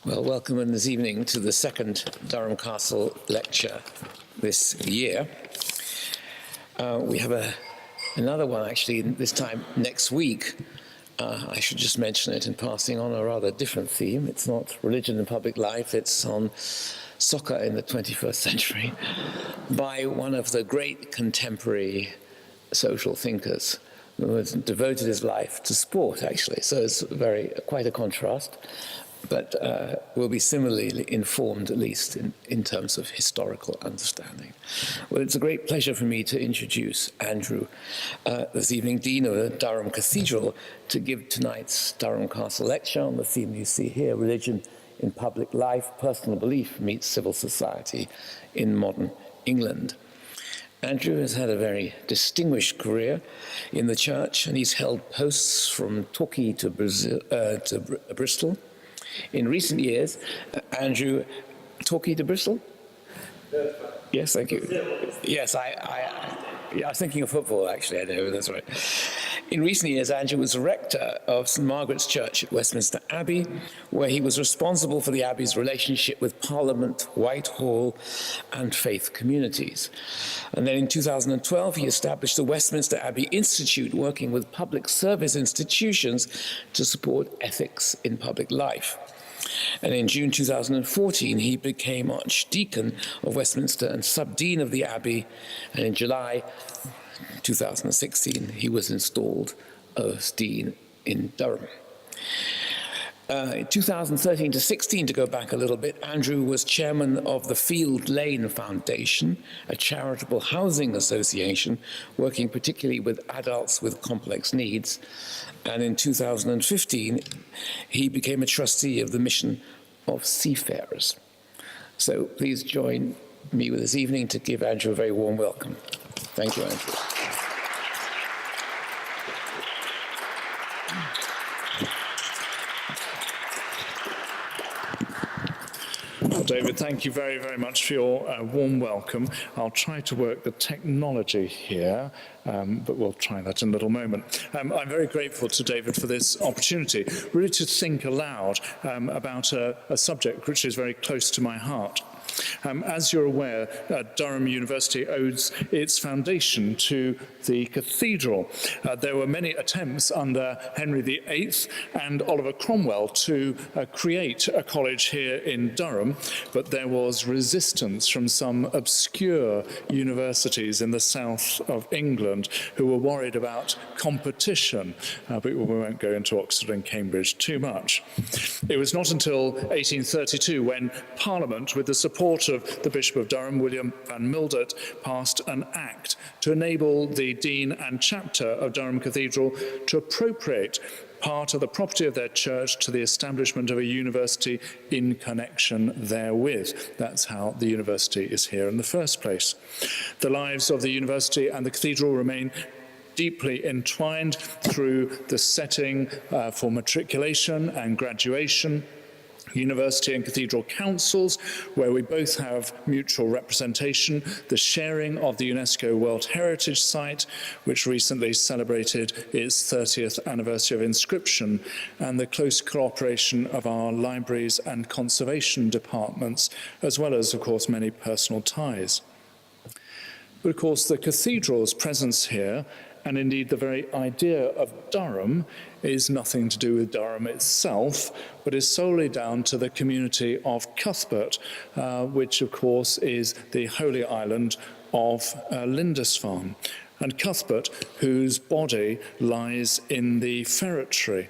Well, welcome this evening to the second Durham Castle lecture this year. We have another one actually this time next week. I should just mention it in passing on a rather different theme. It's not religion and public life, it's on soccer in the 21st century by one of the great contemporary social thinkers who has devoted his life to sport, actually. So it's quite a contrast, but will be similarly informed, at least in terms of historical understanding. Well, it's a great pleasure for me to introduce Andrew this evening, Dean of Durham Cathedral, to give tonight's Durham Castle lecture on the theme you see here, Religion in Public Life, Personal Belief Meets Civil Society in Modern England. Andrew has had a very distinguished career in the church, and he's held posts from Torquay to Bristol. In recent years, Andrew, Torquay to Bristol? Yes, thank you. Yes, I was thinking of football, actually. I know, that's right. In recent years, Andrew was rector of St. Margaret's Church at Westminster Abbey, where he was responsible for the Abbey's relationship with Parliament, Whitehall, and faith communities. And then in 2012, he established the Westminster Abbey Institute, working with public service institutions to support ethics in public life. And in June 2014, he became Archdeacon of Westminster and Subdean of the Abbey. And in July 2016, he was installed as Dean in Durham. In 2013 to 16, to go back a little bit, Andrew was chairman of the Field Lane Foundation, a charitable housing association working particularly with adults with complex needs. And in 2015, he became a trustee of the Mission of Seafarers. So please join me this evening to give Andrew a very warm welcome. Thank you, Andrew. Well, David, thank you very, very much for your warm welcome. I'll try to work the technology here, but we'll try that in a little moment. I'm very grateful to David for this opportunity, really to think aloud about a subject which is very close to my heart. As you're aware, Durham University owes its foundation to the cathedral. There were many attempts under Henry VIII and Oliver Cromwell to create a college here in Durham, but there was resistance from some obscure universities in the south of England who were worried about competition, but we won't go into Oxford and Cambridge too much. It was not until 1832 when Parliament, with the support of the Bishop of Durham, William van Mildert, passed an act to enable the Dean and Chapter of Durham Cathedral to appropriate part of the property of their church to the establishment of a university in connection therewith. That's how the university is here in the first place. The lives of the university and the cathedral remain deeply entwined through the setting for matriculation and graduation, university and cathedral councils, where we both have mutual representation, the sharing of the UNESCO World Heritage Site, which recently celebrated its 30th anniversary of inscription, and the close cooperation of our libraries and conservation departments, as well as, of course, many personal ties. But, of course, the cathedral's presence here, and indeed the very idea of Durham, is nothing to do with Durham itself, but is solely down to the community of Cuthbert, which of course is the holy island of Lindisfarne. And Cuthbert, whose body lies in the ferretry.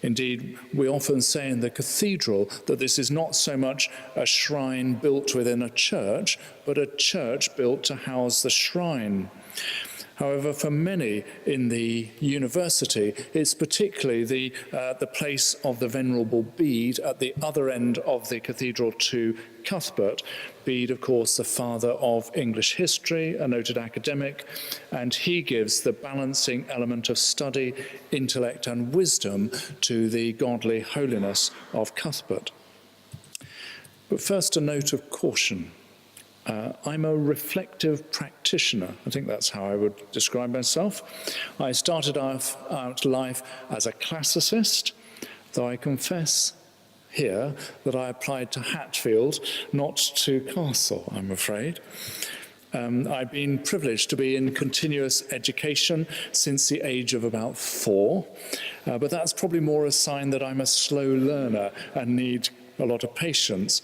Indeed, we often say in the cathedral that this is not so much a shrine built within a church, but a church built to house the shrine. However, for many in the university, it's particularly the place of the Venerable Bede at the other end of the cathedral to Cuthbert. Bede, of course, the father of English history, a noted academic, and he gives the balancing element of study, intellect, and wisdom to the godly holiness of Cuthbert. But first, a note of caution. I'm a reflective practitioner. I think that's how I would describe myself. I started out life as a classicist, though I confess here that I applied to Hatfield, not to Castle, I'm afraid. I've been privileged to be in continuous education since the age of about 4, but that's probably more a sign that I'm a slow learner and need a lot of patience.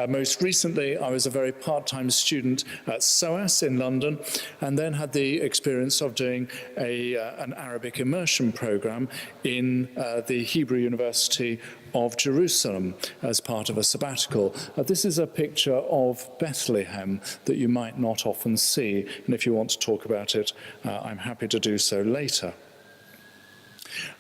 Most recently, I was a very part-time student at SOAS in London, and then had the experience of doing an Arabic immersion program in the Hebrew University of Jerusalem as part of a sabbatical. This is a picture of Bethlehem that you might not often see, and if you want to talk about it, I'm happy to do so later.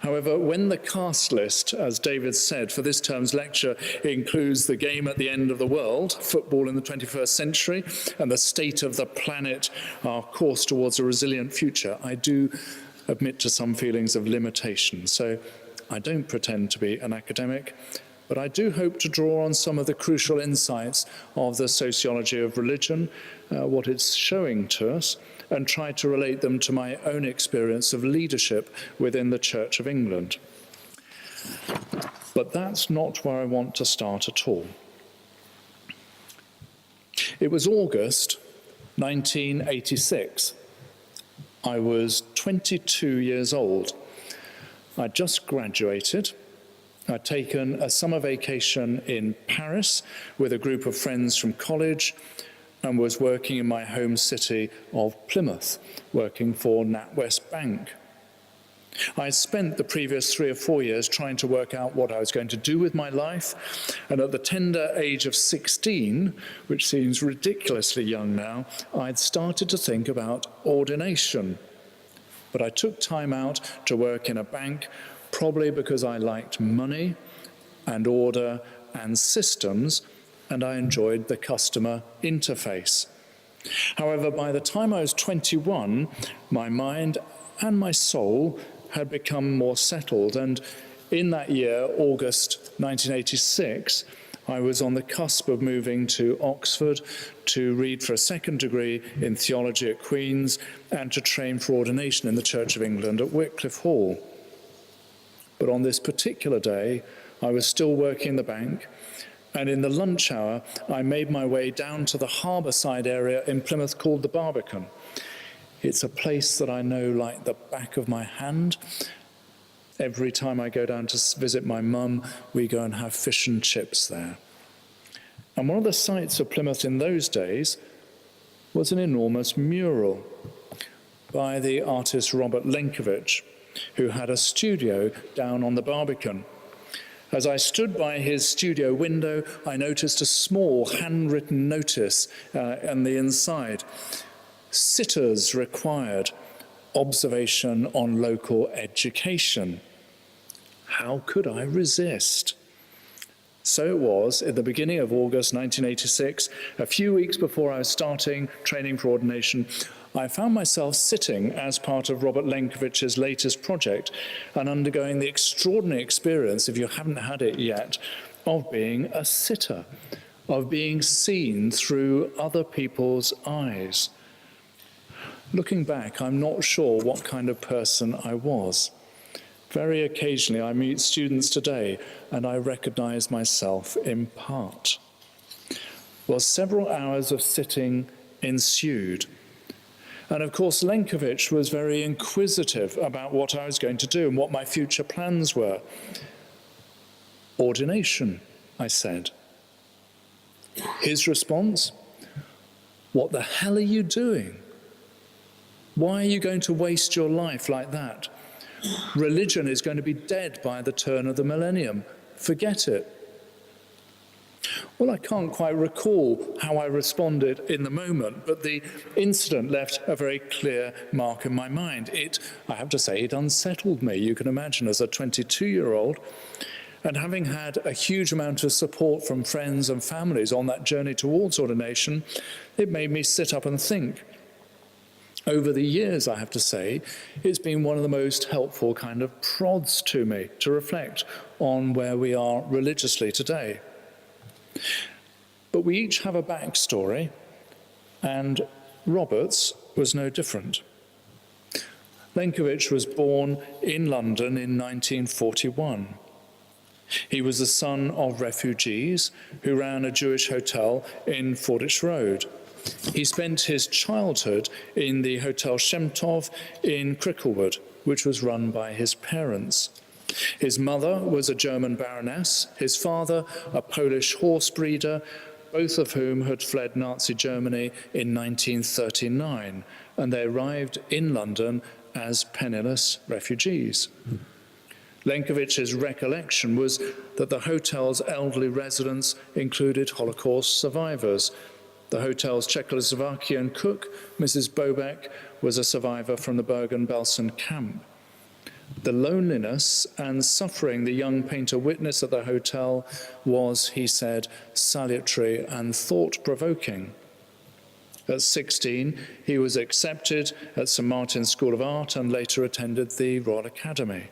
However, when the cast list, as David said, for this term's lecture includes the game at the end of the world, football in the 21st century, and the state of the planet, our course towards a resilient future, I do admit to some feelings of limitation. So I don't pretend to be an academic, but I do hope to draw on some of the crucial insights of the sociology of religion, what it's showing to us, and try to relate them to my own experience of leadership within the Church of England. But that's not where I want to start at all. It was August 1986. I was 22 years old. I'd just graduated. I'd taken a summer vacation in Paris with a group of friends from college, and was working in my home city of Plymouth, working for NatWest Bank. I had spent the previous 3 or 4 years trying to work out what I was going to do with my life, and at the tender age of 16, which seems ridiculously young now, I'd started to think about ordination. But I took time out to work in a bank, probably because I liked money and order and systems, and I enjoyed the customer interface. However, by the time I was 21, my mind and my soul had become more settled, and in that year, August 1986, I was on the cusp of moving to Oxford to read for a second degree in theology at Queen's and to train for ordination in the Church of England at Wycliffe Hall. But on this particular day, I was still working in the bank, and in the lunch hour, I made my way down to the harbourside area in Plymouth called the Barbican. It's a place that I know like the back of my hand. Every time I go down to visit my mum, we go and have fish and chips there. And one of the sights of Plymouth in those days was an enormous mural by the artist Robert Lenkiewicz, who had a studio down on the Barbican. As I stood by his studio window, I noticed a small handwritten notice on the inside. Sitters required, observation on local education. How could I resist? So it was at the beginning of August 1986, a few weeks before I was starting training for ordination, I found myself sitting as part of Robert Lenkiewicz's latest project and undergoing the extraordinary experience, if you haven't had it yet, of being a sitter, of being seen through other people's eyes. Looking back, I'm not sure what kind of person I was. Very occasionally, I meet students today, and I recognize myself in part. Well, several hours of sitting ensued. And of course, Lenkiewicz was very inquisitive about what I was going to do and what my future plans were. Ordination, I said. His response, what the hell are you doing? Why are you going to waste your life like that? Religion is going to be dead by the turn of the millennium. Forget it. Well, I can't quite recall how I responded in the moment, but the incident left a very clear mark in my mind. I have to say, it unsettled me, you can imagine, as a 22-year-old. And having had a huge amount of support from friends and families on that journey towards ordination, it made me sit up and think. Over the years, I have to say, it's been one of the most helpful kind of prods to me to reflect on where we are religiously today. But we each have a backstory, and Robert's was no different. Lenkiewicz was born in London in 1941. He was the son of refugees who ran a Jewish hotel in Fordwich Road. He spent his childhood in the Hotel Shemtov in Cricklewood, which was run by his parents. His mother was a German baroness, his father a Polish horse breeder, both of whom had fled Nazi Germany in 1939, and they arrived in London as penniless refugees. Lenkovich's recollection was that the hotel's elderly residents included Holocaust survivors. The hotel's Czechoslovakian cook, Mrs. Bobek, was a survivor from the Bergen-Belsen camp. The loneliness and suffering the young painter witnessed at the hotel was, he said, salutary and thought-provoking. At 16, he was accepted at St. Martin's School of Art and later attended the Royal Academy.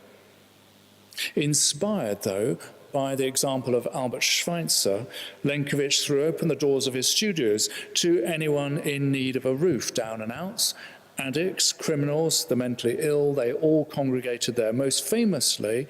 Inspired, though, by the example of Albert Schweitzer, Lenkovich threw open the doors of his studios to anyone in need of a roof, down and outs, addicts, criminals, the mentally ill, they all congregated there. Most famously,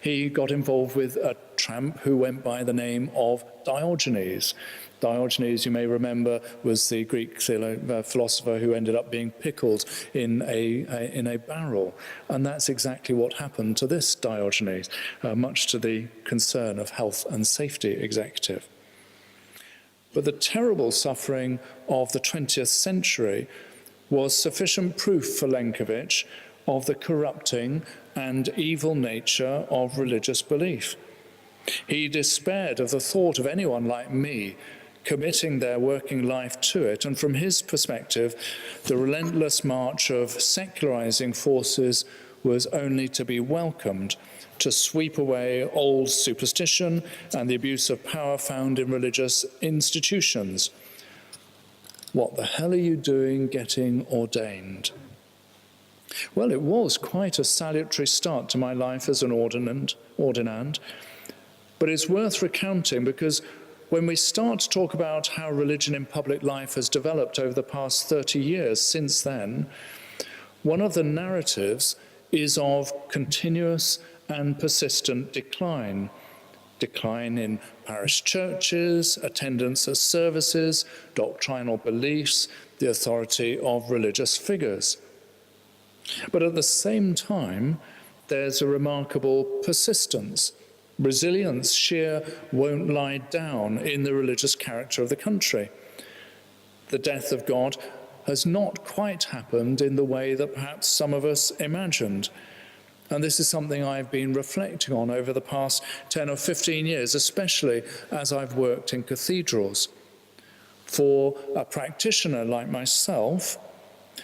he got involved with a tramp who went by the name of Diogenes. Diogenes, you may remember, was the Greek philosopher who ended up being pickled in a barrel. And that's exactly what happened to this Diogenes, much to the concern of health and safety executive. But the terrible suffering of the 20th century was sufficient proof for Lenkovich of the corrupting and evil nature of religious belief. He despaired of the thought of anyone like me committing their working life to it, and from his perspective, the relentless march of secularizing forces was only to be welcomed to sweep away old superstition and the abuse of power found in religious institutions. What the hell are you doing getting ordained? Well, it was quite a salutary start to my life as an ordinand, but it's worth recounting because when we start to talk about how religion in public life has developed over the past 30 years since then, one of the narratives is of continuous and persistent decline. Decline in parish churches, attendance at services, doctrinal beliefs, the authority of religious figures. But at the same time, there's a remarkable persistence, resilience, sheer won't lie down in the religious character of the country. The death of God has not quite happened in the way that perhaps some of us imagined. And this is something I've been reflecting on over the past 10 or 15 years, especially as I've worked in cathedrals. For a practitioner like myself,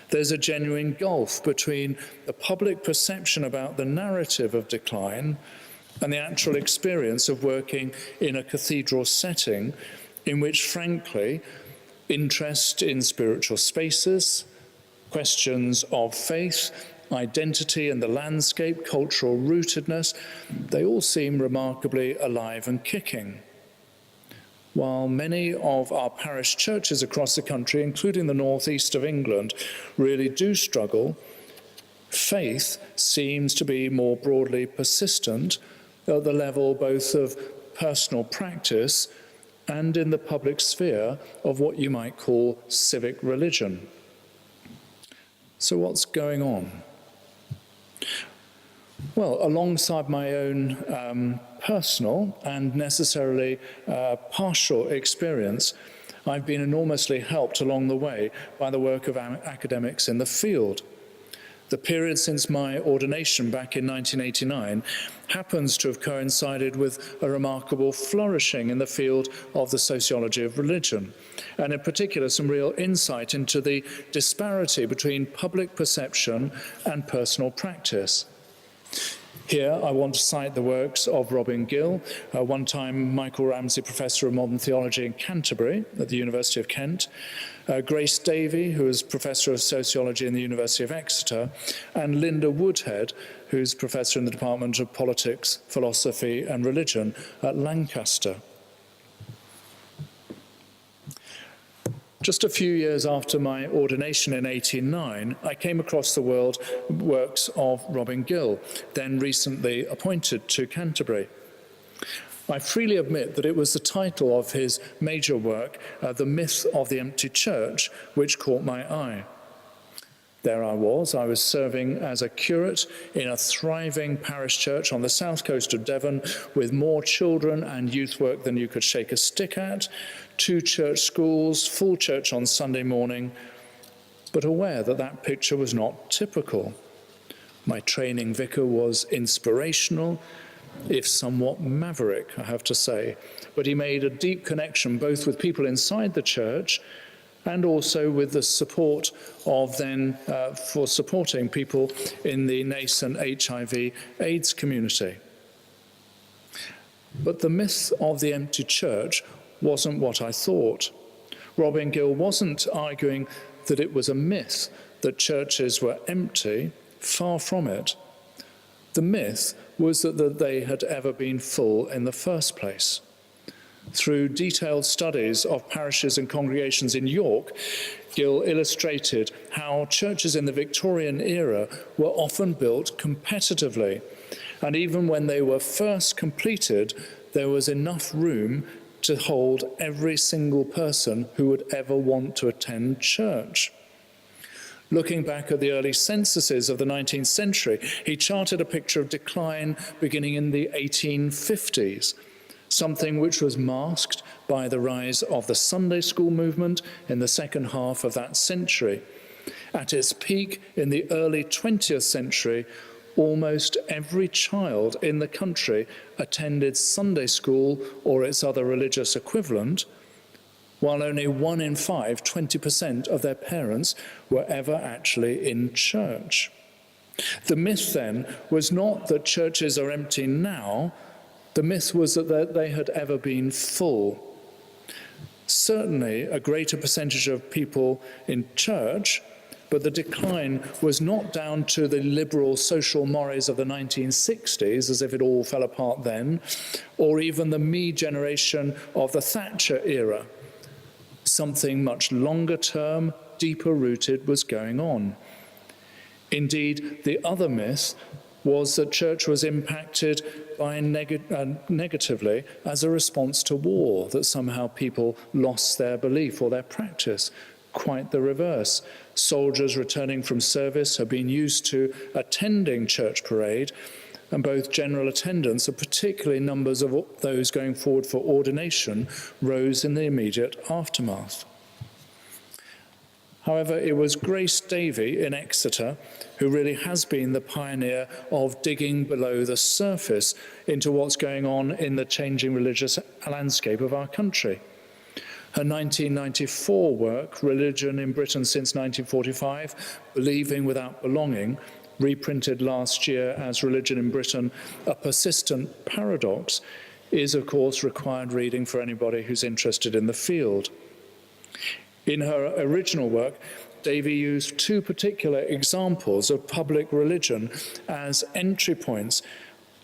there's a genuine gulf between the public perception about the narrative of decline and the actual experience of working in a cathedral setting in which, frankly, interest in spiritual spaces, questions of faith, identity and the landscape, cultural rootedness, they all seem remarkably alive and kicking. While many of our parish churches across the country, including the northeast of England, really do struggle, faith seems to be more broadly persistent at the level both of personal practice and in the public sphere of what you might call civic religion. So what's going on? Well, alongside my own personal and necessarily partial experience, I've been enormously helped along the way by the work of academics in the field. The period since my ordination back in 1989 happens to have coincided with a remarkable flourishing in the field of the sociology of religion, and in particular some real insight into the disparity between public perception and personal practice. Here, I want to cite the works of Robin Gill, one-time Michael Ramsey Professor of Modern Theology in Canterbury at the University of Kent, Grace Davey, who is Professor of Sociology in the University of Exeter, and Linda Woodhead, who's Professor in the Department of Politics, Philosophy and Religion at Lancaster. Just a few years after my ordination in 1889, I came across the works of Robin Gill, then recently appointed to Canterbury. I freely admit that it was the title of his major work, The Myth of the Empty Church, which caught my eye. There I was serving as a curate in a thriving parish church on the south coast of Devon, with more children and youth work than you could shake a stick at, 2 church schools, full church on Sunday morning, but aware that that picture was not typical. My training vicar was inspirational, if somewhat maverick, I have to say, but he made a deep connection both with people inside the church and also with the support of for supporting people in the nascent HIV/AIDS community. But the myth of the empty church wasn't what I thought. Robin Gill wasn't arguing that it was a myth that churches were empty, far from it. The myth was that they had ever been full in the first place. Through detailed studies of parishes and congregations in York, Gill illustrated how churches in the Victorian era were often built competitively, and even when they were first completed, there was enough room to hold every single person who would ever want to attend church. Looking back at the early censuses of the 19th century, he charted a picture of decline beginning in the 1850s, something which was masked by the rise of the Sunday school movement in the second half of that century. At its peak in the early 20th century, almost every child in the country attended Sunday school or its other religious equivalent, while only 1 in 5, 20% of their parents, were ever actually in church. The myth then was not that churches are empty now. The myth was that they had ever been full. Certainly a greater percentage of people in church, but the decline was not down to the liberal social mores of the 1960s, as if it all fell apart then, or even the me generation of the Thatcher era. Something much longer term, deeper rooted was going on. Indeed, the other myth was that church was impacted by negatively as a response to war, that somehow people lost their belief or their practice. Quite the reverse. Soldiers returning from service have been used to attending church parade, and both general attendance and particularly numbers of those going forward for ordination rose in the immediate aftermath. However, it was Grace Davy in Exeter who really has been the pioneer of digging below the surface into what's going on in the changing religious landscape of our country. Her 1994 work, Religion in Britain Since 1945, Believing Without Belonging, reprinted last year as Religion in Britain, A Persistent Paradox, is of course required reading for anybody who's interested in the field. In her original work, Davy used 2 particular examples of public religion as entry points,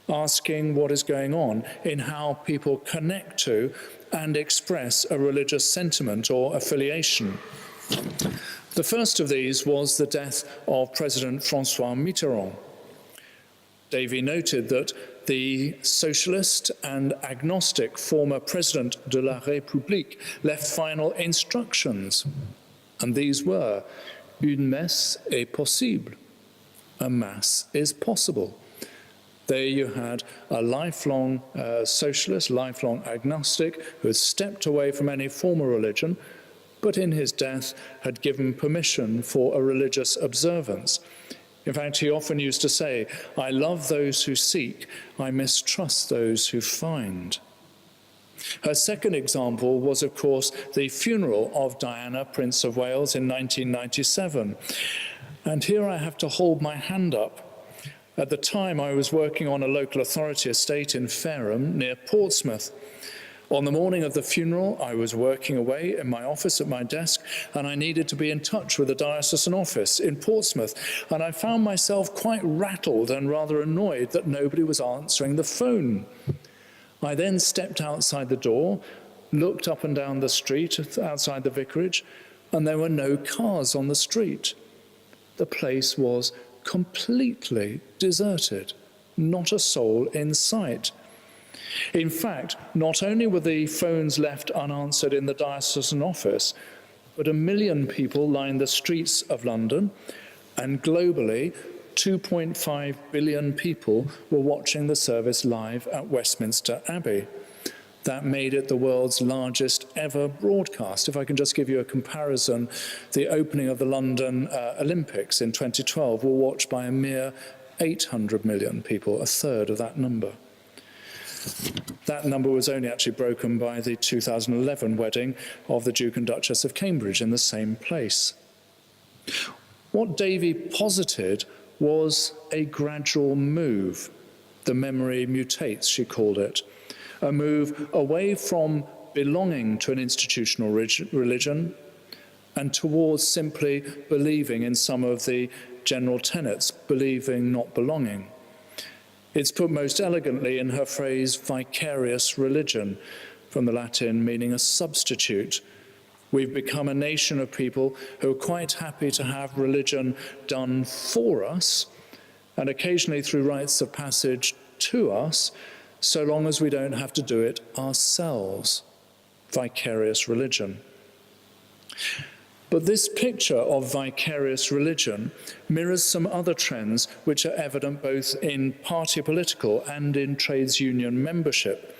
asking what is going on in how people connect to and express a religious sentiment or affiliation. The first of these was the death of President François Mitterrand. Davy noted that the socialist and agnostic former president de la République left final instructions, and these were, une messe est possible, a mass is possible. There you had a lifelong socialist, lifelong agnostic, who had stepped away from any formal religion, but in his death had given permission for a religious observance. In fact, he often used to say, I love those who seek, I mistrust those who find. Her second example was, of course, the funeral of Diana, Prince of Wales, in 1997. And here I have to hold my hand up. At the time, I was working on a local authority estate in Fareham, near Portsmouth. On the morning of the funeral, I was working away in my office at my desk, and I needed to be in touch with the diocesan office in Portsmouth, and I found myself quite rattled and rather annoyed that nobody was answering the phone. I then stepped outside the door, looked up and down the street outside the vicarage, and there were no cars on the street. The place was completely deserted, not a soul in sight. In fact, not only were the phones left unanswered in the diocesan office, but 1 million people lined the streets of London, and globally, 2.5 billion people were watching the service live at Westminster Abbey. That made it the world's largest ever broadcast. If I can just give you a comparison, the opening of the London Olympics in 2012 were watched by a mere 800 million people, a third of that number. That number was only actually broken by the 2011 wedding of the Duke and Duchess of Cambridge in the same place. What Davy posited was a gradual move. The memory mutates, she called it. A move away from belonging to an institutional religion and towards simply believing in some of the general tenets, believing, not belonging. It's put most elegantly in her phrase, vicarious religion, from the Latin meaning a substitute. We've become a nation of people who are quite happy to have religion done for us, and occasionally through rites of passage to us, so long as we don't have to do it ourselves. Vicarious religion. But this picture of vicarious religion mirrors some other trends which are evident both in party political and in trades union membership.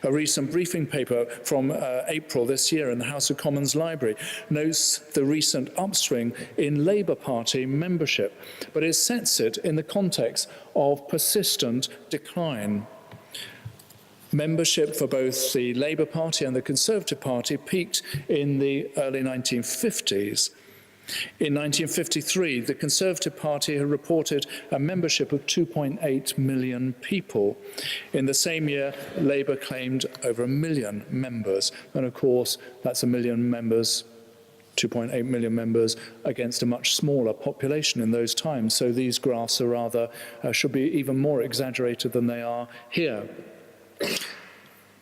A recent briefing paper from April this year in the House of Commons Library notes the recent upswing in Labour Party membership, but it sets it in the context of persistent decline. Membership for both the Labour Party and the Conservative Party peaked in the early 1950s. In 1953, the Conservative Party had reported a membership of 2.8 million people. In the same year, Labour claimed over 1 million members. And of course, that's 1 million members, 2.8 million members against a much smaller population in those times. So these graphs are rather, should be even more exaggerated than they are here.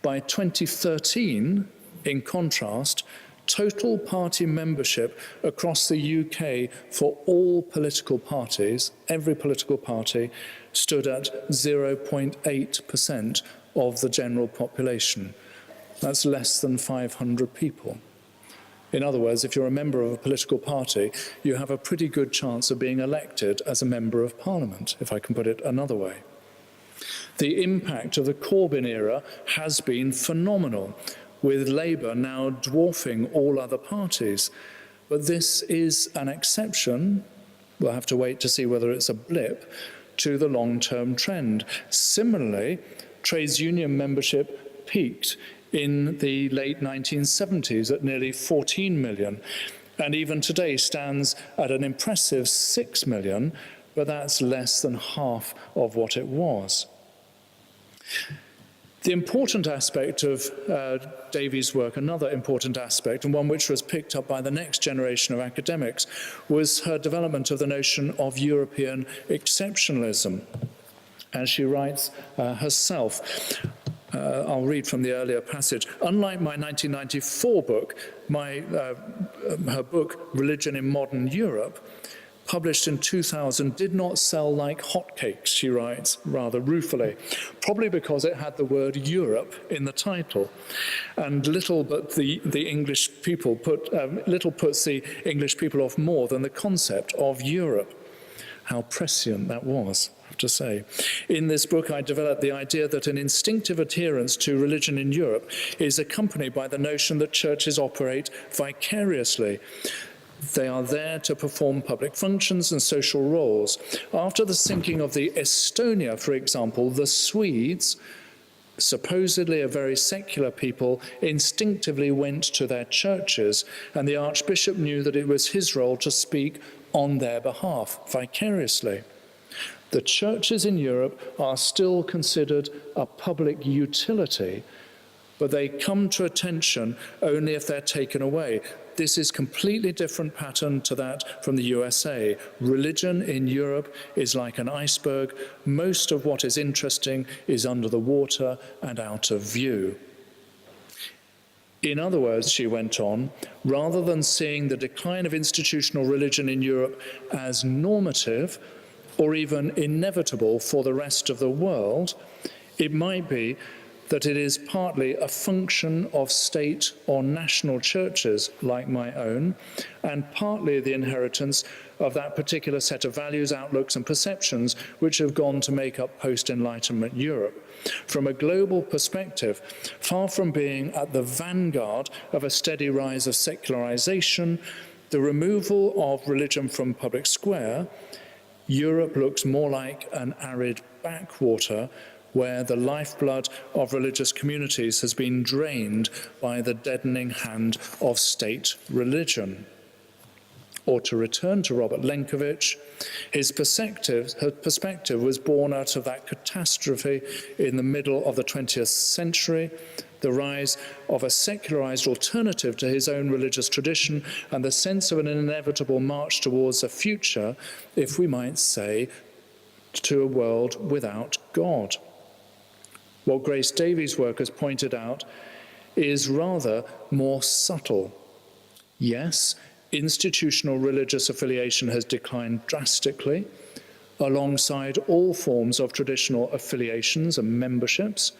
By 2013, in contrast, total party membership across the UK for all political parties, every political party, stood at 0.8% of the general population. That's less than 500 people. In other words, if you're a member of a political party, you have a pretty good chance of being elected as a member of Parliament, if I can put it another way. The impact of the Corbyn era has been phenomenal, with Labour now dwarfing all other parties. But this is an exception, we'll have to wait to see whether it's a blip, to the long-term trend. Similarly, trades union membership peaked in the late 1970s at nearly 14 million, and even today stands at an impressive 6 million, but that's less than half of what it was. The important aspect of Davy's work, another important aspect, and one which was picked up by the next generation of academics, was her development of the notion of European exceptionalism. As she writes herself, I'll read from the earlier passage. Unlike my 1994 book, her book, Religion in Modern Europe, published in 2000, did not sell like hotcakes, she writes, rather ruefully, probably because it had the word Europe in the title. And little puts the English people off more than the concept of Europe. How prescient that was, I have to say. In this book, I developed the idea that an instinctive adherence to religion in Europe is accompanied by the notion that churches operate vicariously. They are there to perform public functions and social roles. After the sinking of the Estonia, for example, the Swedes, supposedly a very secular people, instinctively went to their churches, and the Archbishop knew that it was his role to speak on their behalf, vicariously. The churches in Europe are still considered a public utility, but they come to attention only if they're taken away. This is a completely different pattern to that from the USA. Religion in Europe is like an iceberg. Most of what is interesting is under the water and out of view. In other words, she went on, rather than seeing the decline of institutional religion in Europe as normative or even inevitable for the rest of the world, it might be that it is partly a function of state or national churches like my own, and partly the inheritance of that particular set of values, outlooks, and perceptions which have gone to make up post-Enlightenment Europe. From a global perspective, far from being at the vanguard of a steady rise of secularization, the removal of religion from public square, Europe looks more like an arid backwater where the lifeblood of religious communities has been drained by the deadening hand of state religion. Or to return to Robert Lenkovich, his perspective was born out of that catastrophe in the middle of the 20th century, the rise of a secularized alternative to his own religious tradition, and the sense of an inevitable march towards a future, if we might say, to a world without God. What Grace Davies' work has pointed out is rather more subtle. Yes, institutional religious affiliation has declined drastically, alongside all forms of traditional affiliations and memberships.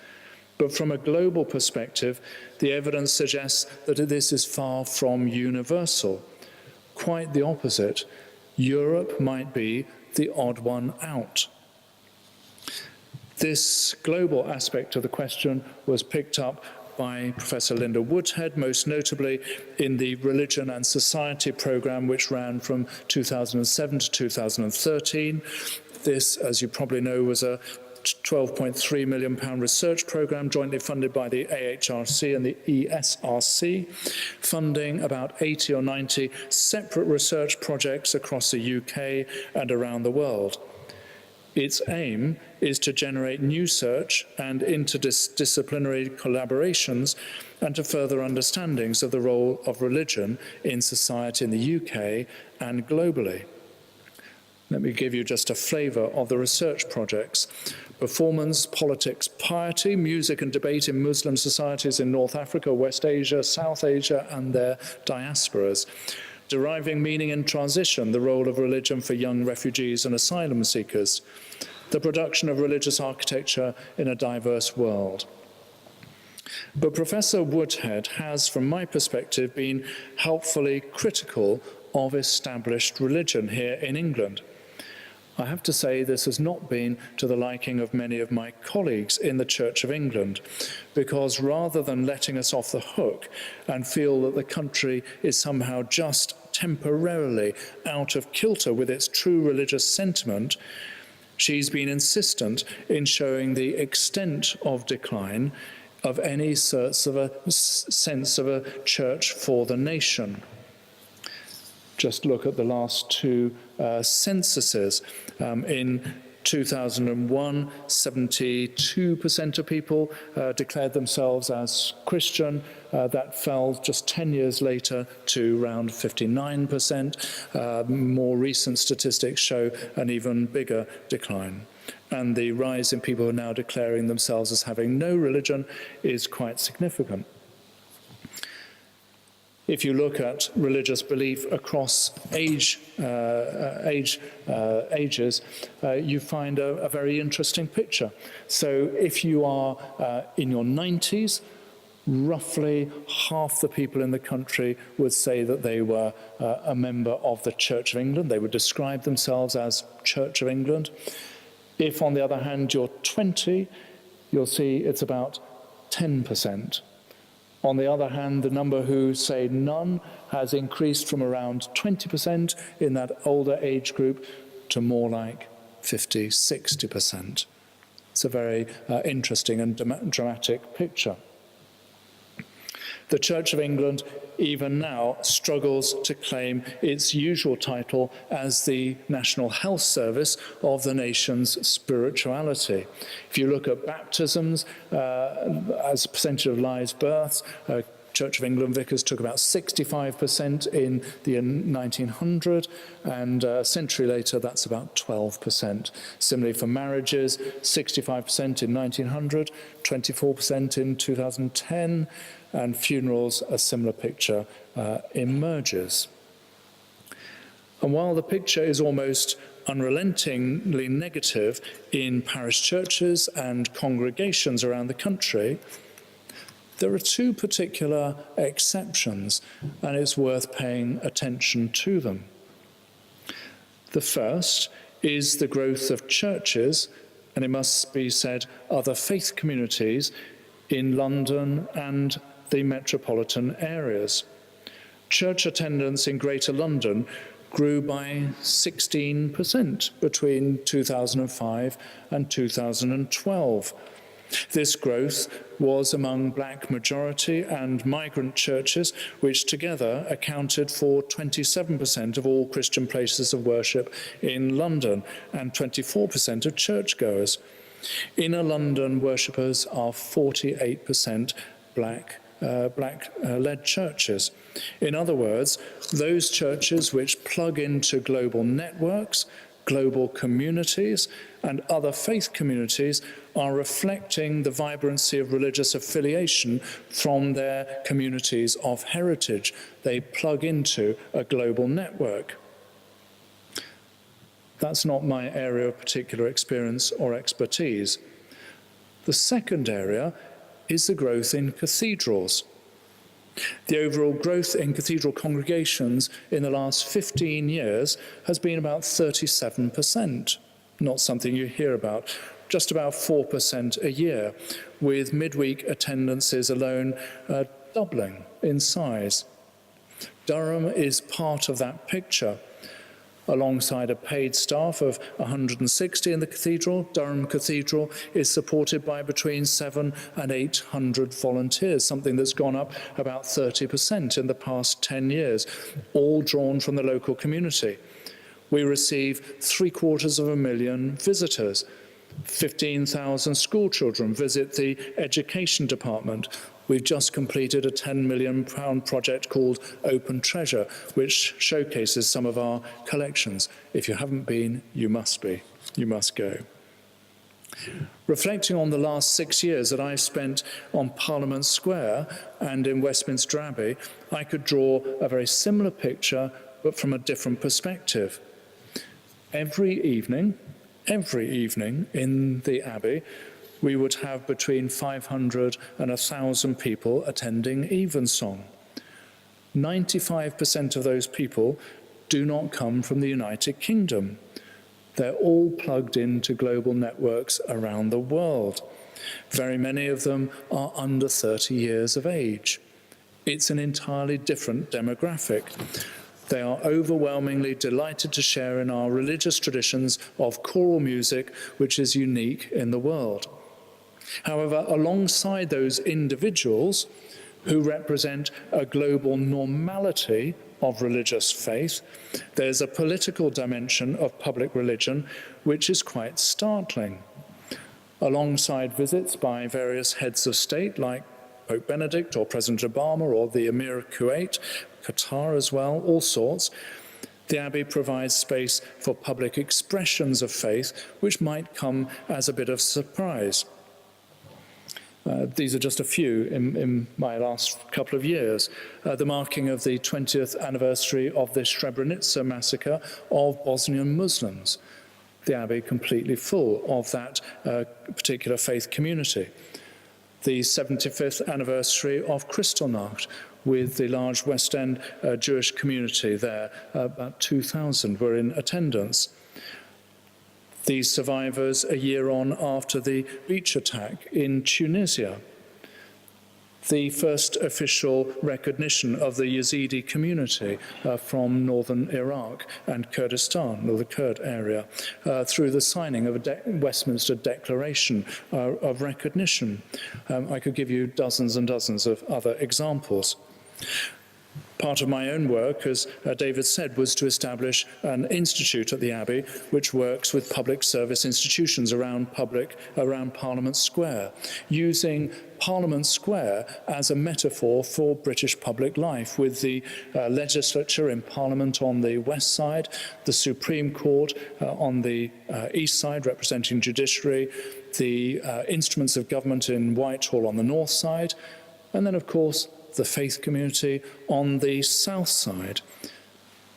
But from a global perspective, the evidence suggests that this is far from universal. Quite the opposite. Europe might be the odd one out. This global aspect of the question was picked up by Professor Linda Woodhead, most notably in the Religion and Society programme, which ran from 2007 to 2013. This, as you probably know, was a £12.3 million research programme jointly funded by the AHRC and the ESRC, funding about 80 or 90 separate research projects across the UK and around the world. Its aim is to generate new search and interdisciplinary collaborations and to further understandings of the role of religion in society in the UK and globally. Let me give you just a flavour of the research projects. Performance, politics, piety, music and debate in Muslim societies in North Africa, West Asia, South Asia and their diasporas. Deriving meaning in transition, the role of religion for young refugees and asylum seekers. The production of religious architecture in a diverse world. But Professor Woodhead has, from my perspective, been helpfully critical of established religion here in England. I have to say this has not been to the liking of many of my colleagues in the Church of England, because rather than letting us off the hook and feel that the country is somehow just temporarily out of kilter with its true religious sentiment, she's been insistent in showing the extent of decline of any sense of a church for the nation. Just look at the last two censuses. In 2001, 72% of people declared themselves as Christian. That fell just 10 years later to around 59%. More recent statistics show an even bigger decline. And the rise in people who are now declaring themselves as having no religion is quite significant. If you look at religious belief across ages, you find a very interesting picture. So if you are in your 90s, roughly half the people in the country would say that they were a member of the Church of England. They would describe themselves as Church of England. If, on the other hand, you're 20, you'll see it's about 10%. On the other hand, the number who say none has increased from around 20% in that older age group to more like 50, 60%. It's a very interesting and dramatic picture. The Church of England, even now, struggles to claim its usual title as the National Health Service of the nation's spirituality. If you look at baptisms as a percentage of live births, Church of England vicars took about 65% in the 1900, and a century later that's about 12%. Similarly for marriages, 65% in 1900, 24% in 2010, and funerals, a similar picture emerges. And while the picture is almost unrelentingly negative in parish churches and congregations around the country, there are two particular exceptions, and it's worth paying attention to them. The first is the growth of churches, and it must be said, other faith communities in London and the metropolitan areas. Church attendance in Greater London grew by 16% between 2005 and 2012. This growth was among black majority and migrant churches, which together accounted for 27% of all Christian places of worship in London and 24% of churchgoers. Inner London worshippers are 48% black-led churches. In other words, those churches which plug into global networks, global communities, and other faith communities are reflecting the vibrancy of religious affiliation from their communities of heritage. They plug into a global network. That's not my area of particular experience or expertise. The second area is the growth in cathedrals. The overall growth in cathedral congregations in the last 15 years has been about 37%, not something you hear about, just about 4% a year, with midweek attendances alone doubling in size. Durham is part of that picture. Alongside a paid staff of 160 in the cathedral, Durham Cathedral is supported by between 700 and 800 volunteers, something that's gone up about 30% in the past 10 years, all drawn from the local community. We receive 750,000 visitors. 15,000 school children visit the education department. We've just completed a £10 million project called Open Treasure, which showcases some of our collections. If you haven't been, you must be. You must go. Reflecting on the last 6 years that I've spent on Parliament Square and in Westminster Abbey, I could draw a very similar picture, but from a different perspective. Every evening in the Abbey, we would have between 500 and 1,000 people attending evensong. 95% of those people do not come from the United Kingdom. They're all plugged into global networks around the world. Very many of them are under 30 years of age. It's an entirely different demographic. They are overwhelmingly delighted to share in our religious traditions of choral music, which is unique in the world. However, alongside those individuals who represent a global normality of religious faith, there's a political dimension of public religion which is quite startling. Alongside visits by various heads of state like Pope Benedict or President Obama or the Emir of Kuwait, Qatar as well, all sorts, the Abbey provides space for public expressions of faith which might come as a bit of surprise. These are just a few in my last couple of years. The marking of the 20th anniversary of the Srebrenica massacre of Bosnian Muslims. The Abbey completely full of that particular faith community. The 75th anniversary of Kristallnacht, with the large West End Jewish community there. About 2,000 were in attendance. These survivors a year on after the beach attack in Tunisia. The first official recognition of the Yazidi community from northern Iraq and Kurdistan, or the Kurd area, through the signing of a Westminster Declaration of recognition. I could give you dozens and dozens of other examples. Part of my own work, as David said, was to establish an institute at the Abbey which works with public service institutions around Parliament Square, using Parliament Square as a metaphor for British public life, with the legislature in Parliament on the west side, the Supreme Court on the east side representing judiciary, the instruments of government in Whitehall on the north side, and then, of course, the faith community on the south side.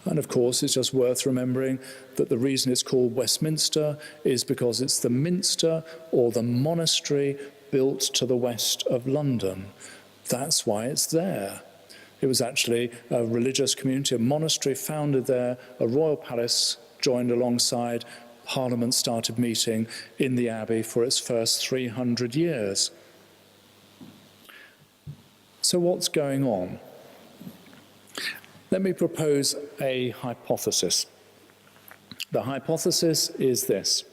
And of course, it's just worth remembering that the reason it's called Westminster is because it's the minster or the monastery built to the west of London. That's why it's there. It was actually a religious community, a monastery founded there, a royal palace joined alongside. Parliament started meeting in the Abbey for its first 300 years. So what's going on? Let me propose a hypothesis. The hypothesis is this: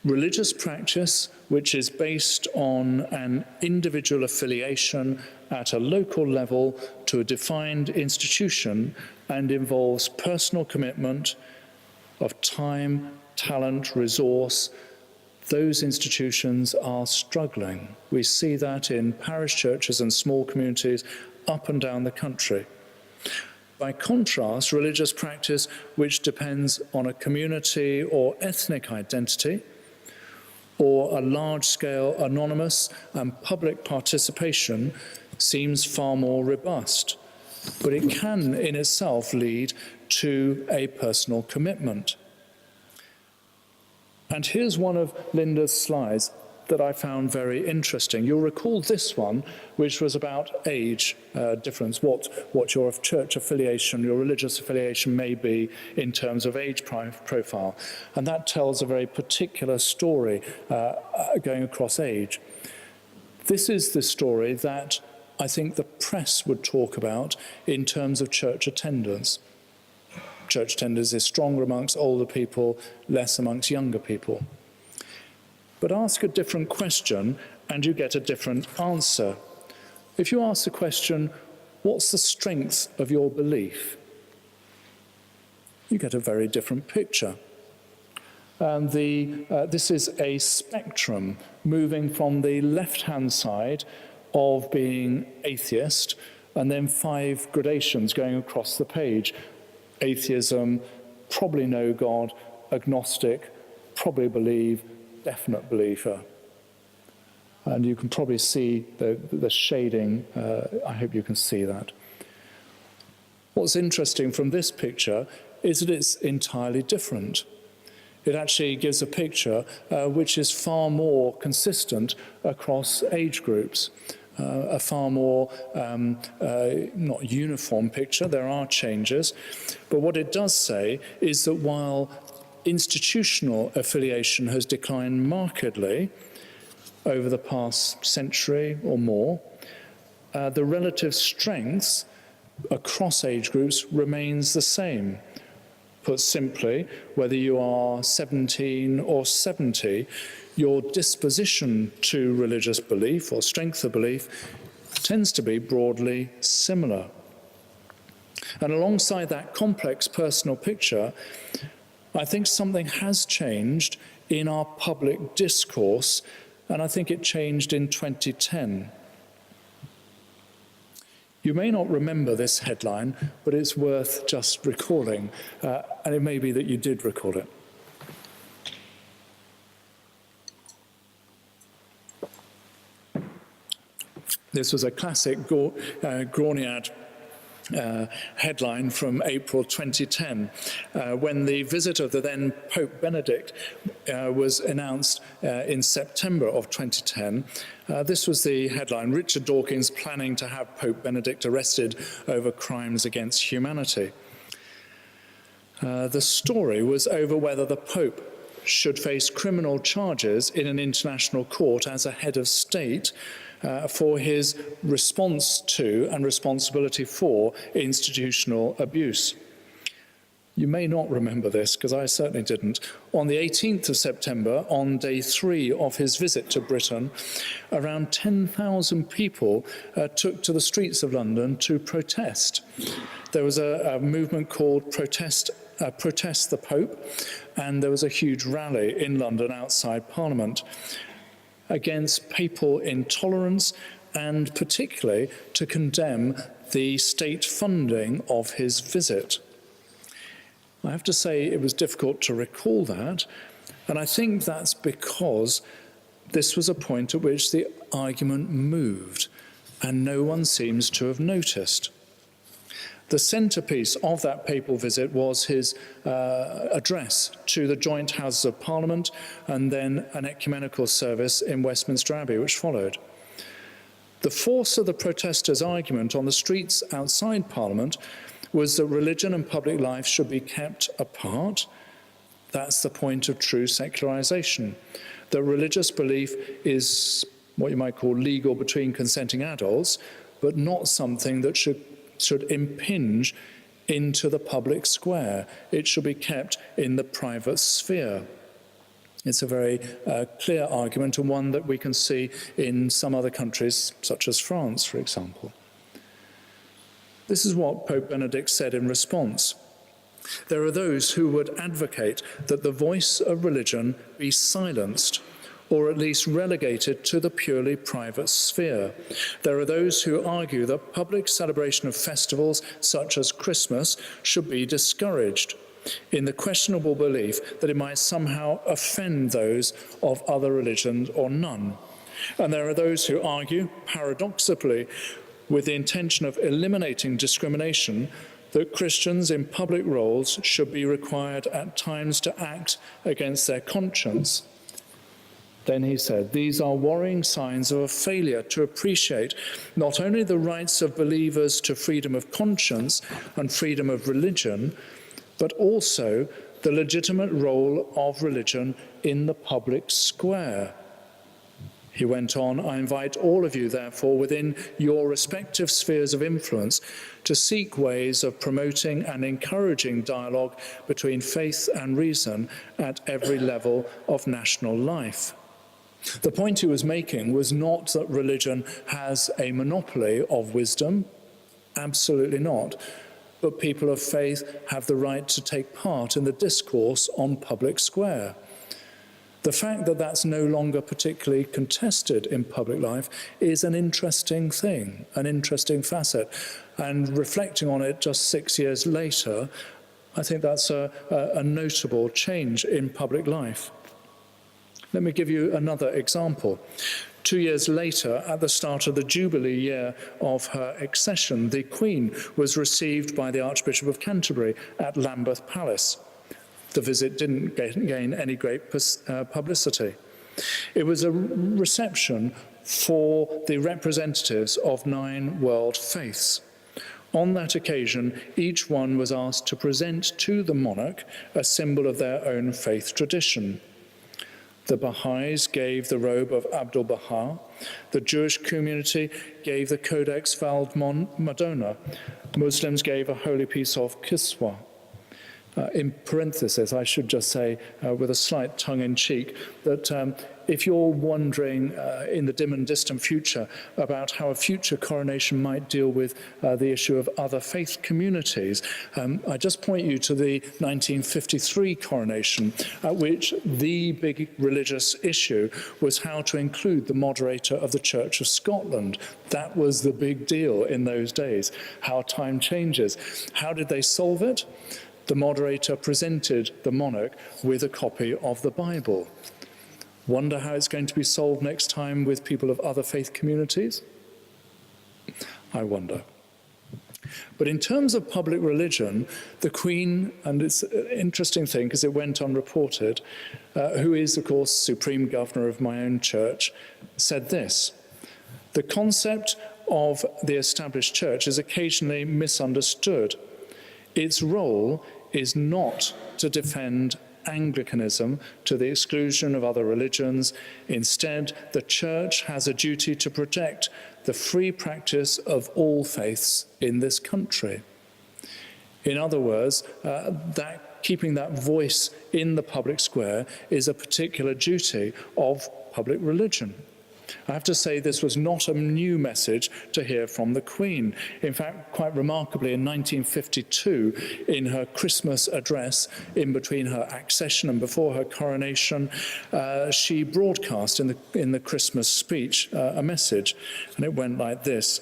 religious practice which is based on an individual affiliation at a local level to a defined institution and involves personal commitment of time, talent, resource, those institutions are struggling. We see that in parish churches and small communities up and down the country. By contrast, religious practice which depends on a community or ethnic identity, or a large-scale anonymous and public participation, seems far more robust. But it can in itself lead to a personal commitment. And here's one of Linda's slides that I found very interesting. You'll recall this one, which was about age difference, what your church affiliation, your religious affiliation may be in terms of age profile. And that tells a very particular story going across age. This is the story that I think the press would talk about in terms of church attendance. Church attendance is stronger amongst older people, less amongst younger people. But ask a different question and you get a different answer. If you ask the question, what's the strength of your belief? You get a very different picture. And this is a spectrum moving from the left-hand side of being atheist, and then 5 gradations going across the page. Atheism, probably no God, agnostic, probably believe, definite believer. And you can probably see the shading. I hope you can see that. What's interesting from this picture is that it's entirely different. It actually gives a picture which is far more consistent across age groups. A far more, not uniform picture, there are changes. But what it does say is that while institutional affiliation has declined markedly over the past century or more, the relative strength across age groups remains the same. Put simply, whether you are 17 or 70, your disposition to religious belief or strength of belief tends to be broadly similar. And alongside that complex personal picture, I think something has changed in our public discourse, and I think it changed in 2010. You may not remember this headline, but it's worth just recalling, and it may be that you did recall it. This was a classic Groniad headline from April 2010, when the visit of the then Pope Benedict was announced in September of 2010. This was the headline: Richard Dawkins planning to have Pope Benedict arrested over crimes against humanity. The story was over whether the Pope should face criminal charges in an international court as a head of state for his response to and responsibility for institutional abuse. You may not remember this, because I certainly didn't. On the 18th of September, on day 3 of his visit to Britain, around 10,000 people took to the streets of London to protest. There was a movement called Protest the Pope, and there was a huge rally in London outside Parliament against papal intolerance, and particularly to condemn the state funding of his visit. I have to say it was difficult to recall that, and I think that's because this was a point at which the argument moved, and no one seems to have noticed. The centrepiece of that papal visit was his address to the joint Houses of Parliament and then an ecumenical service in Westminster Abbey, which followed. The force of the protesters' argument on the streets outside Parliament was that religion and public life should be kept apart. That's the point of true secularization. That religious belief is what you might call legal between consenting adults, but not something that should impinge into the public square. It should be kept in the private sphere. It's a very clear argument, and one that we can see in some other countries, such as France, for example. This is what Pope Benedict said in response. There are those who would advocate that the voice of religion be silenced, or at least relegated to the purely private sphere. There are those who argue that public celebration of festivals such as Christmas should be discouraged, in the questionable belief that it might somehow offend those of other religions or none. And there are those who argue, paradoxically, with the intention of eliminating discrimination, that Christians in public roles should be required at times to act against their conscience. Then he said, these are worrying signs of a failure to appreciate not only the rights of believers to freedom of conscience and freedom of religion, but also the legitimate role of religion in the public square. He went on, I invite all of you, therefore, within your respective spheres of influence, to seek ways of promoting and encouraging dialogue between faith and reason at every level of national life. The point he was making was not that religion has a monopoly of wisdom, absolutely not, but people of faith have the right to take part in the discourse on public square. The fact that that's no longer particularly contested in public life is an interesting thing, an interesting facet. And reflecting on it just 6 years later, I think that's a notable change in public life. Let me give you another example. 2 years later, at the start of the Jubilee year of her accession, the Queen was received by the Archbishop of Canterbury at Lambeth Palace. The visit didn't gain any great publicity. It was a reception for the representatives of 9 world faiths. On that occasion, each one was asked to present to the monarch a symbol of their own faith tradition. The Baha'is gave the robe of Abdu'l-Baha. The Jewish community gave the Codex Madonna. Muslims gave a holy piece of Kiswa. In parenthesis, I should just say, with a slight tongue-in-cheek, that if you're wondering in the dim and distant future about how a future coronation might deal with the issue of other faith communities, I just point you to the 1953 coronation, at which the big religious issue was how to include the moderator of the Church of Scotland. That was the big deal in those days. How time changes. How did they solve it? The moderator presented the monarch with a copy of the Bible. Wonder how it's going to be solved next time with people of other faith communities? I wonder. But in terms of public religion, the Queen, and it's an interesting thing because it went unreported, who is, of course, Supreme Governor of my own church, said this: the concept of the established church is occasionally misunderstood. Its role is not to defend Anglicanism to the exclusion of other religions. Instead, the Church has a duty to protect the free practice of all faiths in this country. In other words, keeping that voice in the public square is a particular duty of public religion. I have to say this was not a new message to hear from the Queen. In fact, quite remarkably, in 1952, in her Christmas address, in between her accession and before her coronation, she broadcast in the Christmas speech a message, and it went like this: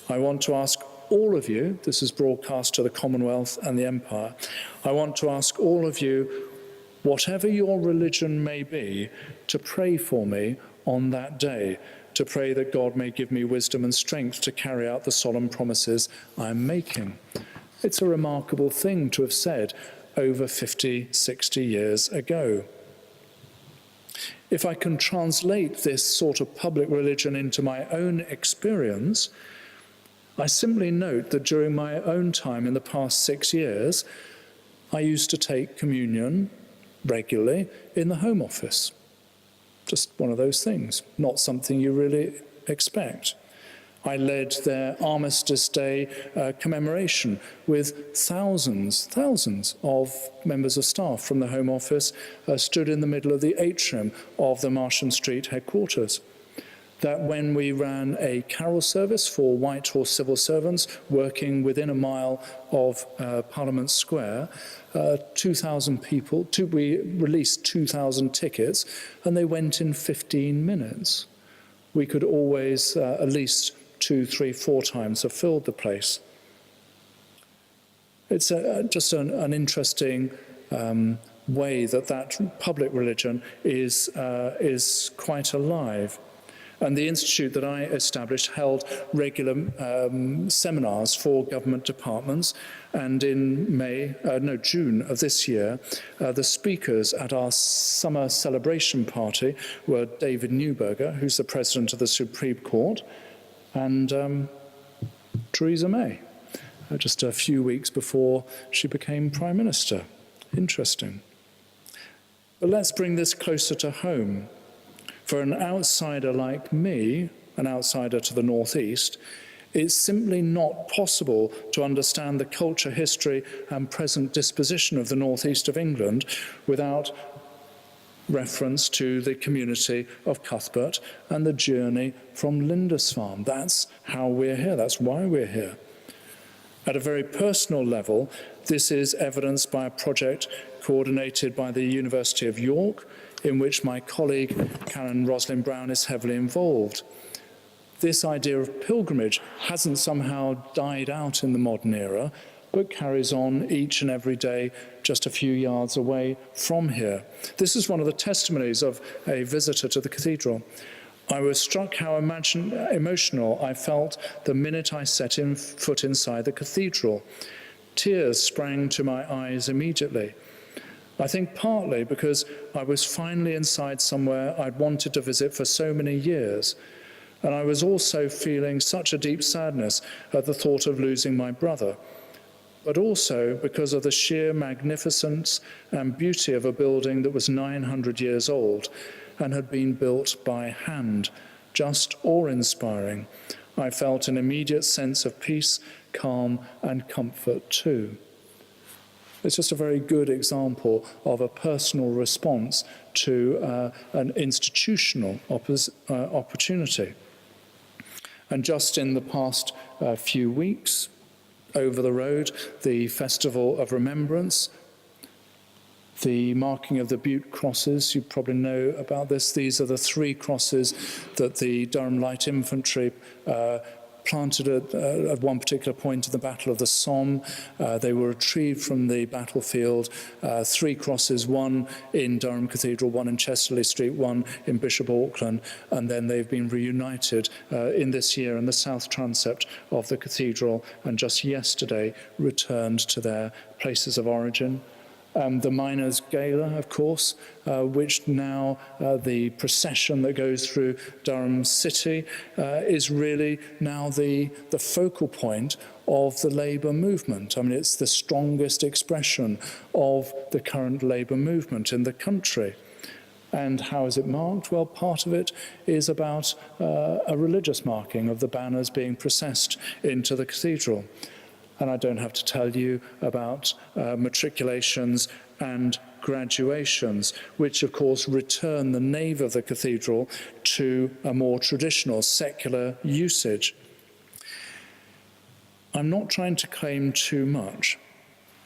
I want to ask all of you, this is broadcast to the Commonwealth and the Empire, I want to ask all of you, whatever your religion may be, to pray for me on that day, to pray that God may give me wisdom and strength to carry out the solemn promises I'm making. It's a remarkable thing to have said over 50, 60 years ago. If I can translate this sort of public religion into my own experience, I simply note that during my own time in the past 6 years, I used to take communion regularly in the Home Office. Just one of those things, not something you really expect. I led their Armistice Day Commemoration with thousands of members of staff from the Home Office stood in the middle of the atrium of the Marsham Street headquarters. That when we ran a carol service for Whitehall civil servants working within a mile of Parliament Square, 2,000 people, we released 2,000 tickets, and they went in 15 minutes. We could always at least 2, 3, 4 times have filled the place. It's just an interesting way that public religion is quite alive. And the institute that I established held regular seminars for government departments. And in June of this year, the speakers at our summer celebration party were David Neuberger, who's the president of the Supreme Court, and Theresa May, just a few weeks before she became Prime Minister. Interesting. But let's bring this closer to home. For an outsider like me, an outsider to the northeast, it's simply not possible to understand the culture, history, and present disposition of the northeast of England without reference to the community of Cuthbert and the journey from Lindisfarne. That's how we're here. That's why we're here. At a very personal level, this is evidenced by a project coordinated by the University of York, in which my colleague Karen Roslyn Brown is heavily involved. This idea of pilgrimage hasn't somehow died out in the modern era, but carries on each and every day just a few yards away from here. This is one of the testimonies of a visitor to the cathedral. I was struck how emotional I felt the minute I set foot inside the cathedral. Tears sprang to my eyes immediately. I think partly because I was finally inside somewhere I'd wanted to visit for so many years, and I was also feeling such a deep sadness at the thought of losing my brother, but also because of the sheer magnificence and beauty of a building that was 900 years old and had been built by hand, just awe-inspiring. I felt an immediate sense of peace, calm, and comfort too. It's just a very good example of a personal response to an institutional opportunity. And just in the past few weeks, over the road, the Festival of Remembrance, the marking of the Bute crosses, you probably know about this. These are the 3 crosses that the Durham Light Infantry planted at one particular point in the Battle of the Somme. They were retrieved from the battlefield, 3 crosses, one in Durham Cathedral, one in Chesterley Street, one in Bishop Auckland, and then they've been reunited in this year in the south transept of the cathedral, and just yesterday returned to their places of origin. The Miners' Gala, of course, which now the procession that goes through Durham City is really now the focal point of the Labour movement. I mean, it's the strongest expression of the current Labour movement in the country. And how is it marked? Well, part of it is about a religious marking of the banners being processed into the cathedral. And I don't have to tell you about matriculations and graduations, which of course return the nave of the cathedral to a more traditional secular usage. I'm not trying to claim too much,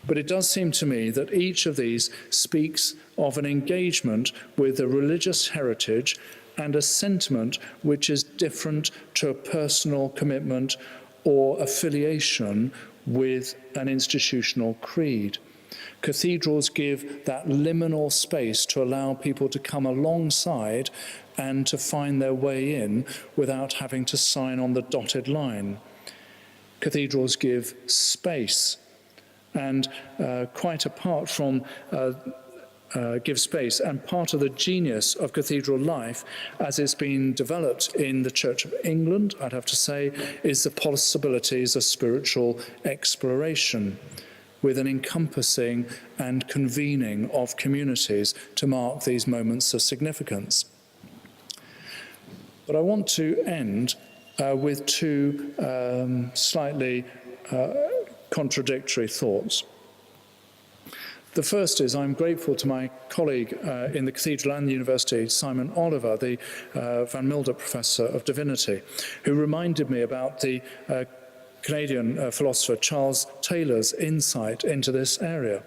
but it does seem to me that each of these speaks of an engagement with a religious heritage and a sentiment which is different to a personal commitment or affiliation with an institutional creed. Cathedrals give that liminal space to allow people to come alongside and to find their way in without having to sign on the dotted line. Cathedrals give space and quite apart from give space. And part of the genius of cathedral life, as it's been developed in the Church of England, I'd have to say, is the possibilities of spiritual exploration, with an encompassing and convening of communities to mark these moments of significance. But I want to end with two slightly contradictory thoughts. The first is I'm grateful to my colleague in the Cathedral and the University, Simon Oliver, the Van Milder Professor of Divinity, who reminded me about the Canadian philosopher Charles Taylor's insight into this area.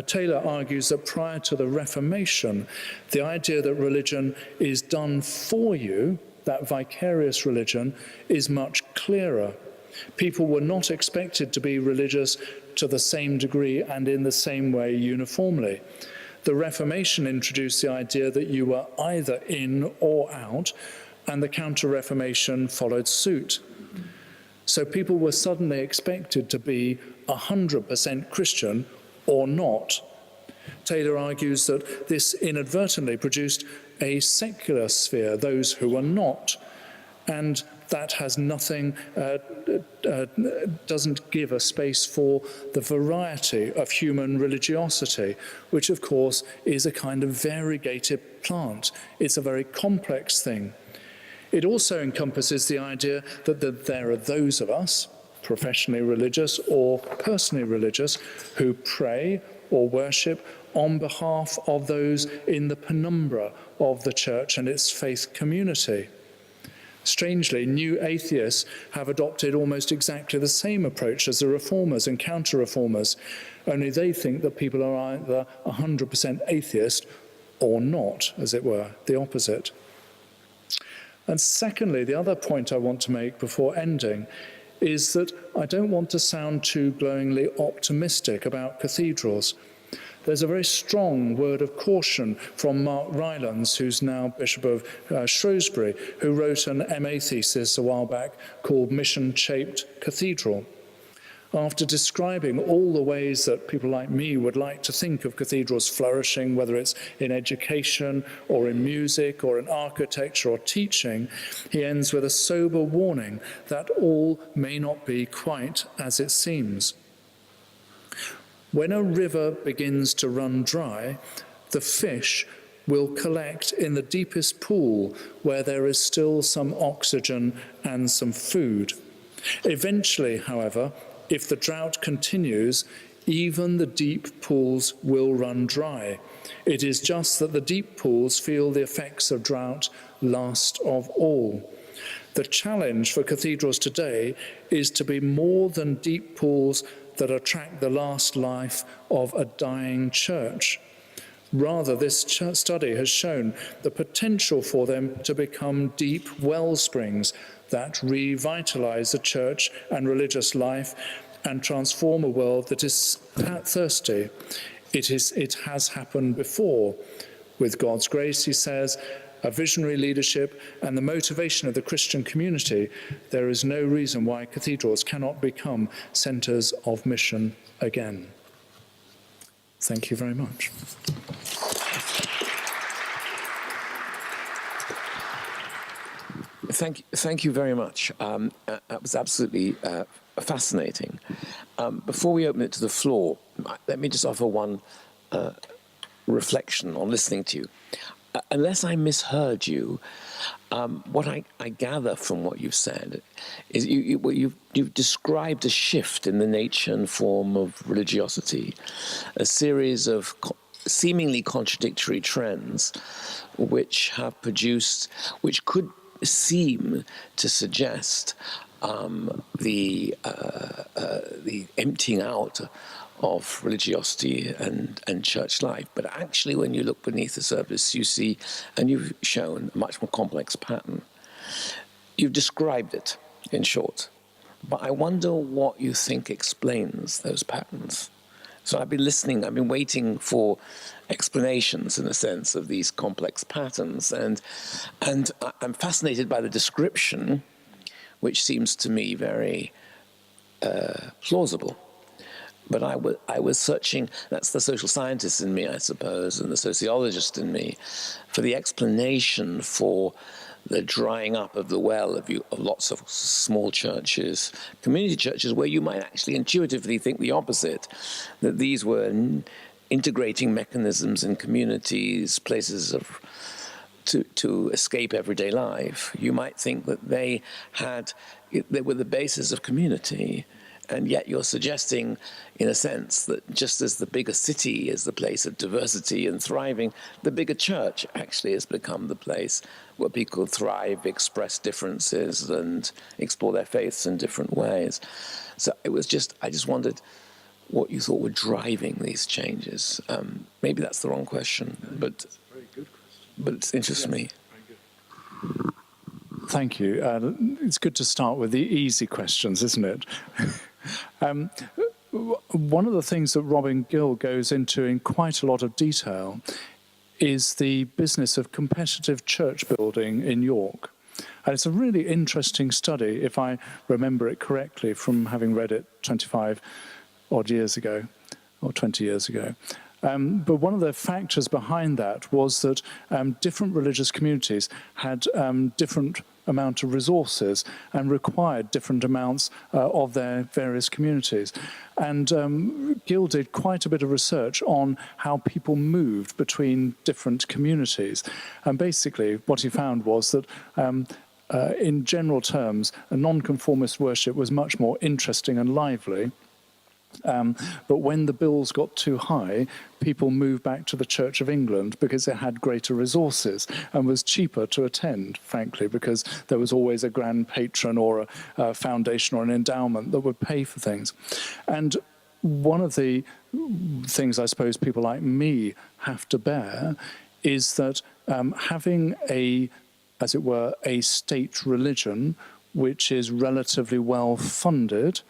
Taylor argues that prior to the Reformation, the idea that religion is done for you, that vicarious religion, is much clearer. People were not expected to be religious to the same degree and in the same way uniformly. The Reformation introduced the idea that you were either in or out, and the Counter-Reformation followed suit. So people were suddenly expected to be 100% Christian or not. Taylor argues that this inadvertently produced a secular sphere, those who were not, and that has nothing, doesn't give a space for the variety of human religiosity, which of course is a kind of variegated plant. It's a very complex thing. It also encompasses the idea that there are those of us, professionally religious or personally religious, who pray or worship on behalf of those in the penumbra of the church and its faith community. Strangely, new atheists have adopted almost exactly the same approach as the reformers and counter-reformers, only they think that people are either 100% atheist or not, as it were, the opposite. And secondly, the other point I want to make before ending is that I don't want to sound too glowingly optimistic about cathedrals. There's a very strong word of caution from Mark Rylance, who's now Bishop of Shrewsbury, who wrote an MA thesis a while back called Mission-Shaped Cathedral. After describing all the ways that people like me would like to think of cathedrals flourishing, whether it's in education or in music or in architecture or teaching, he ends with a sober warning that all may not be quite as it seems. When a river begins to run dry, the fish will collect in the deepest pool where there is still some oxygen and some food. Eventually, however, if the drought continues, even the deep pools will run dry. It is just that the deep pools feel the effects of drought last of all. The challenge for cathedrals today is to be more than deep pools that attract the last life of a dying church. Rather, this study has shown the potential for them to become deep wellsprings that revitalize the church and religious life and transform a world that is thirsty. It has happened before. With God's grace, he says, a visionary leadership and the motivation of the Christian community, there is no reason why cathedrals cannot become centres of mission again. Thank you very much. Thank you very much. That was absolutely fascinating. Before we open it to the floor, let me just offer one reflection on listening to you. Unless I misheard you, what I gather from what you've said is you've described a shift in the nature and form of religiosity, a series of seemingly contradictory trends which have produced, which could seem to suggest the emptying out of religiosity and church life. But actually, when you look beneath the surface, you see, and you've shown, a much more complex pattern. You've described it, in short. But I wonder what you think explains those patterns. So I've been listening, I've been waiting for explanations, in a sense, of these complex patterns. And I'm fascinated by the description, which seems to me very plausible. But I was searching, that's the social scientist in me, I suppose, and the sociologist in me, for the explanation for the drying up of the well of lots of small churches, community churches, where you might actually intuitively think the opposite, that these were integrating mechanisms in communities, places to escape everyday life. You might think that they were the basis of community. And yet you're suggesting, in a sense, that just as the bigger city is the place of diversity and thriving, the bigger church actually has become the place where people thrive, express differences, and explore their faiths in different ways. So I just wondered what you thought were driving these changes. Maybe that's the wrong question, but it interests me. Thank you. It's good to start with the easy questions, isn't it? One of the things that Robin Gill goes into in quite a lot of detail is the business of competitive church building in York. And it's a really interesting study, if I remember it correctly, from having read it 25 odd years ago, or 20 years ago. But one of the factors behind that was that different religious communities had different amount of resources and required different amounts of their various communities. And Gill did quite a bit of research on how people moved between different communities. And basically what he found was that in general terms, a nonconformist worship was much more interesting and lively. But when the bills got too high, people moved back to the Church of England because it had greater resources and was cheaper to attend, frankly, because there was always a grand patron or a foundation or an endowment that would pay for things. And one of the things I suppose people like me have to bear is that having as it were, a state religion which is relatively well funded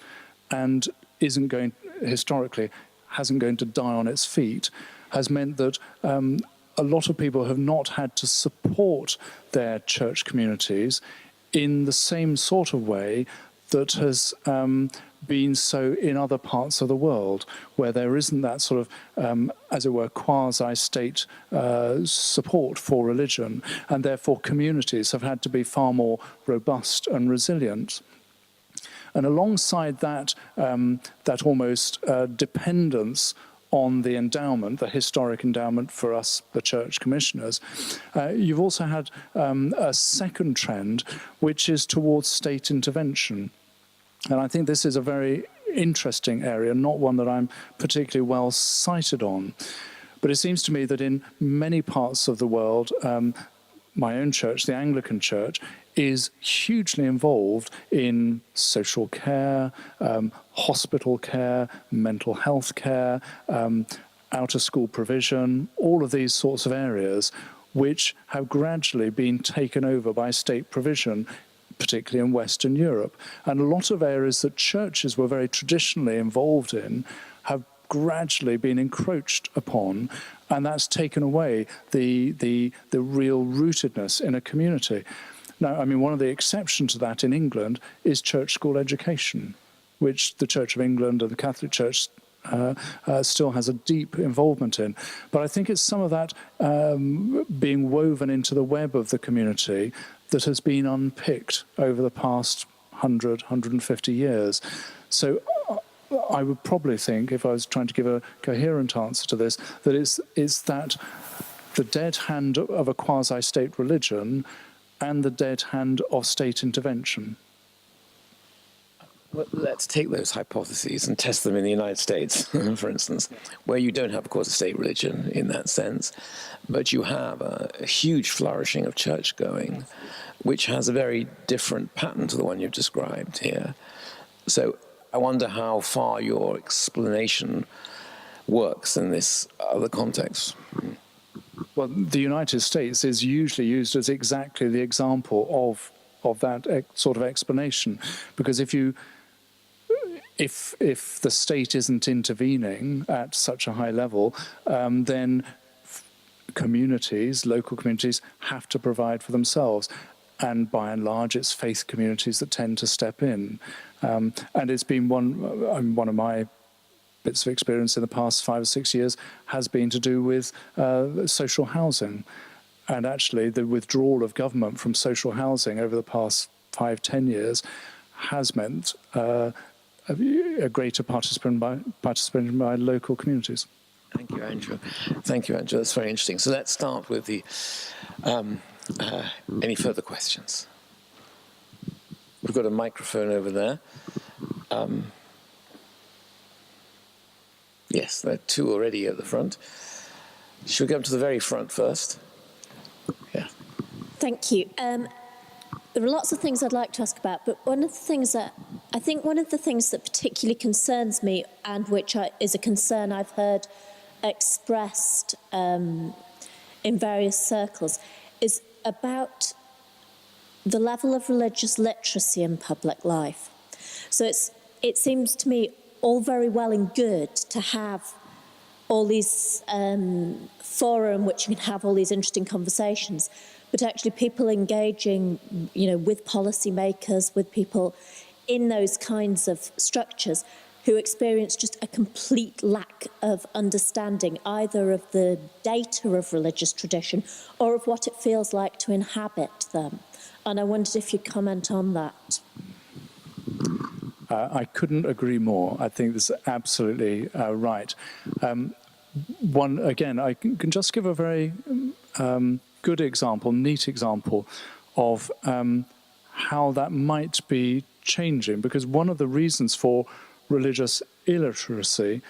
and historically hasn't going to die on its feet, has meant that a lot of people have not had to support their church communities in the same sort of way that has been so in other parts of the world, where there isn't that sort of, as it were, quasi-state support for religion, and therefore communities have had to be far more robust and resilient. And alongside that, that almost dependence on the endowment, the historic endowment for us, the church commissioners, you've also had a second trend, which is towards state intervention. And I think this is a very interesting area, not one that I'm particularly well cited on. But it seems to me that in many parts of the world, my own church, the Anglican Church, is hugely involved in social care, hospital care, mental health care, out-of-school provision, all of these sorts of areas which have gradually been taken over by state provision, particularly in Western Europe. And a lot of areas that churches were very traditionally involved in have gradually been encroached upon, and that's taken away the real rootedness in a community. Now, I mean, one of the exceptions to that in England is church school education, which the Church of England and the Catholic Church still has a deep involvement in. But I think it's some of that being woven into the web of the community that has been unpicked over the past 100, 150 years. So I would probably think, if I was trying to give a coherent answer to this, that it's that the dead hand of a quasi-state religion and the dead hand of state intervention. Well, let's take those hypotheses and test them in the United States, for instance, where you don't have, of course, a state religion in that sense, but you have a huge flourishing of church-going, which has a very different pattern to the one you've described here. So I wonder how far your explanation works in this other context. Well, the United States is usually used as exactly the example of that sort of explanation, because if the state isn't intervening at such a high level, then communities, local communities, have to provide for themselves. And by and large, it's faith communities that tend to step in. And it's been one of my bits of experience in the past 5 or 6 years has been to do with social housing. And actually, the withdrawal of government from social housing over the past 5-10 years has meant a greater participation by local communities. Thank you, Andrew. Thank you, Andrew. That's very interesting. So let's start with the any further questions? We've got a microphone over there. Yes, there are 2 already at the front. Should we go to the very front first? Yeah. Thank you. There are lots of things I'd like to ask about, but one of the things that particularly concerns me, and which is a concern I've heard expressed in various circles, is about the level of religious literacy in public life. So it seems to me all very well and good to have all these fora in which you can have all these interesting conversations, but actually people engaging, with policymakers, with people in those kinds of structures who experience just a complete lack of understanding either of the data of religious tradition or of what it feels like to inhabit them. And I wondered if you'd comment on that. I couldn't agree more. I think this is absolutely right. I can just give a very good example, neat example of how that might be changing, because one of the reasons for religious illiteracy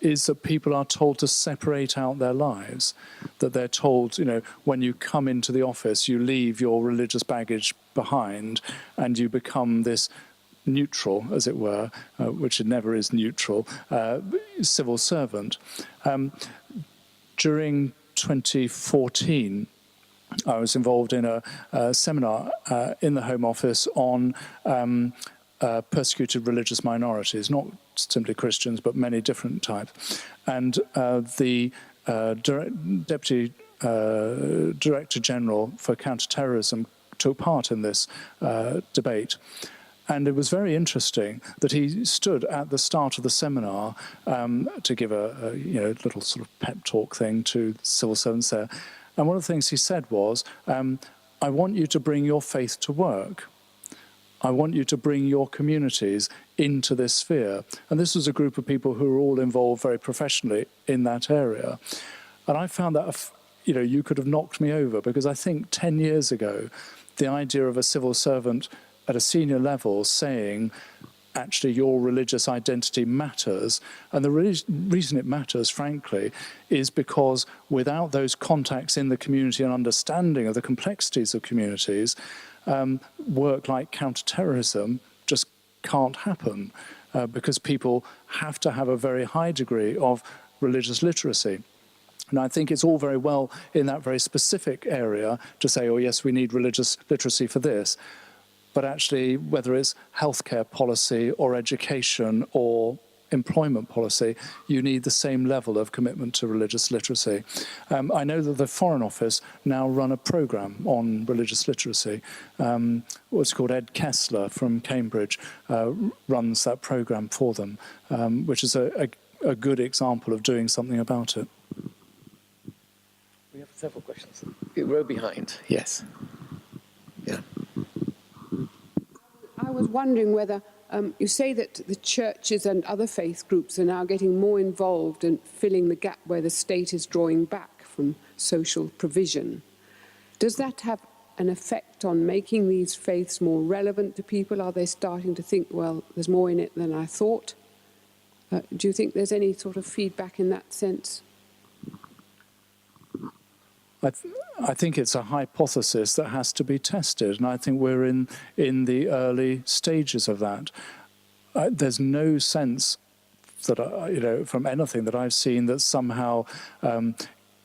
is that people are told to separate out their lives, that they're told, when you come into the office, you leave your religious baggage behind and you become this neutral, as it were, which it never is neutral, civil servant. During 2014, I was involved in a seminar in the Home Office on persecuted religious minorities, not simply Christians, but many different types. And the Deputy Director General for Counterterrorism took part in this debate. And it was very interesting that he stood at the start of the seminar to give a little sort of pep talk thing to civil servants there. And one of the things he said was, I want you to bring your faith to work. I want you to bring your communities into this sphere. And this was a group of people who were all involved very professionally in that area. And I found that, you could have knocked me over, because I think 10 years ago, the idea of a civil servant at a senior level saying, actually, your religious identity matters. And the reason it matters, frankly, is because without those contacts in the community and understanding of the complexities of communities, work like counterterrorism just can't happen, because people have to have a very high degree of religious literacy. And I think it's all very well in that very specific area to say, oh, yes, we need religious literacy for this. But actually, whether it's healthcare policy or education or employment policy, you need the same level of commitment to religious literacy. I know that the Foreign Office now run a programme on religious literacy. What's called Ed Kessler from Cambridge runs that programme for them, which is a good example of doing something about it. We have several questions. Row behind, yes. Yeah. I was wondering whether you say that the churches and other faith groups are now getting more involved in filling the gap where the state is drawing back from social provision. Does that have an effect on making these faiths more relevant to people? Are they starting to think, well, there's more in it than I thought? Do you think there's any sort of feedback in that sense? I think it's a hypothesis that has to be tested, and I think we're in the early stages of that. There's no sense that, from anything that I've seen, that somehow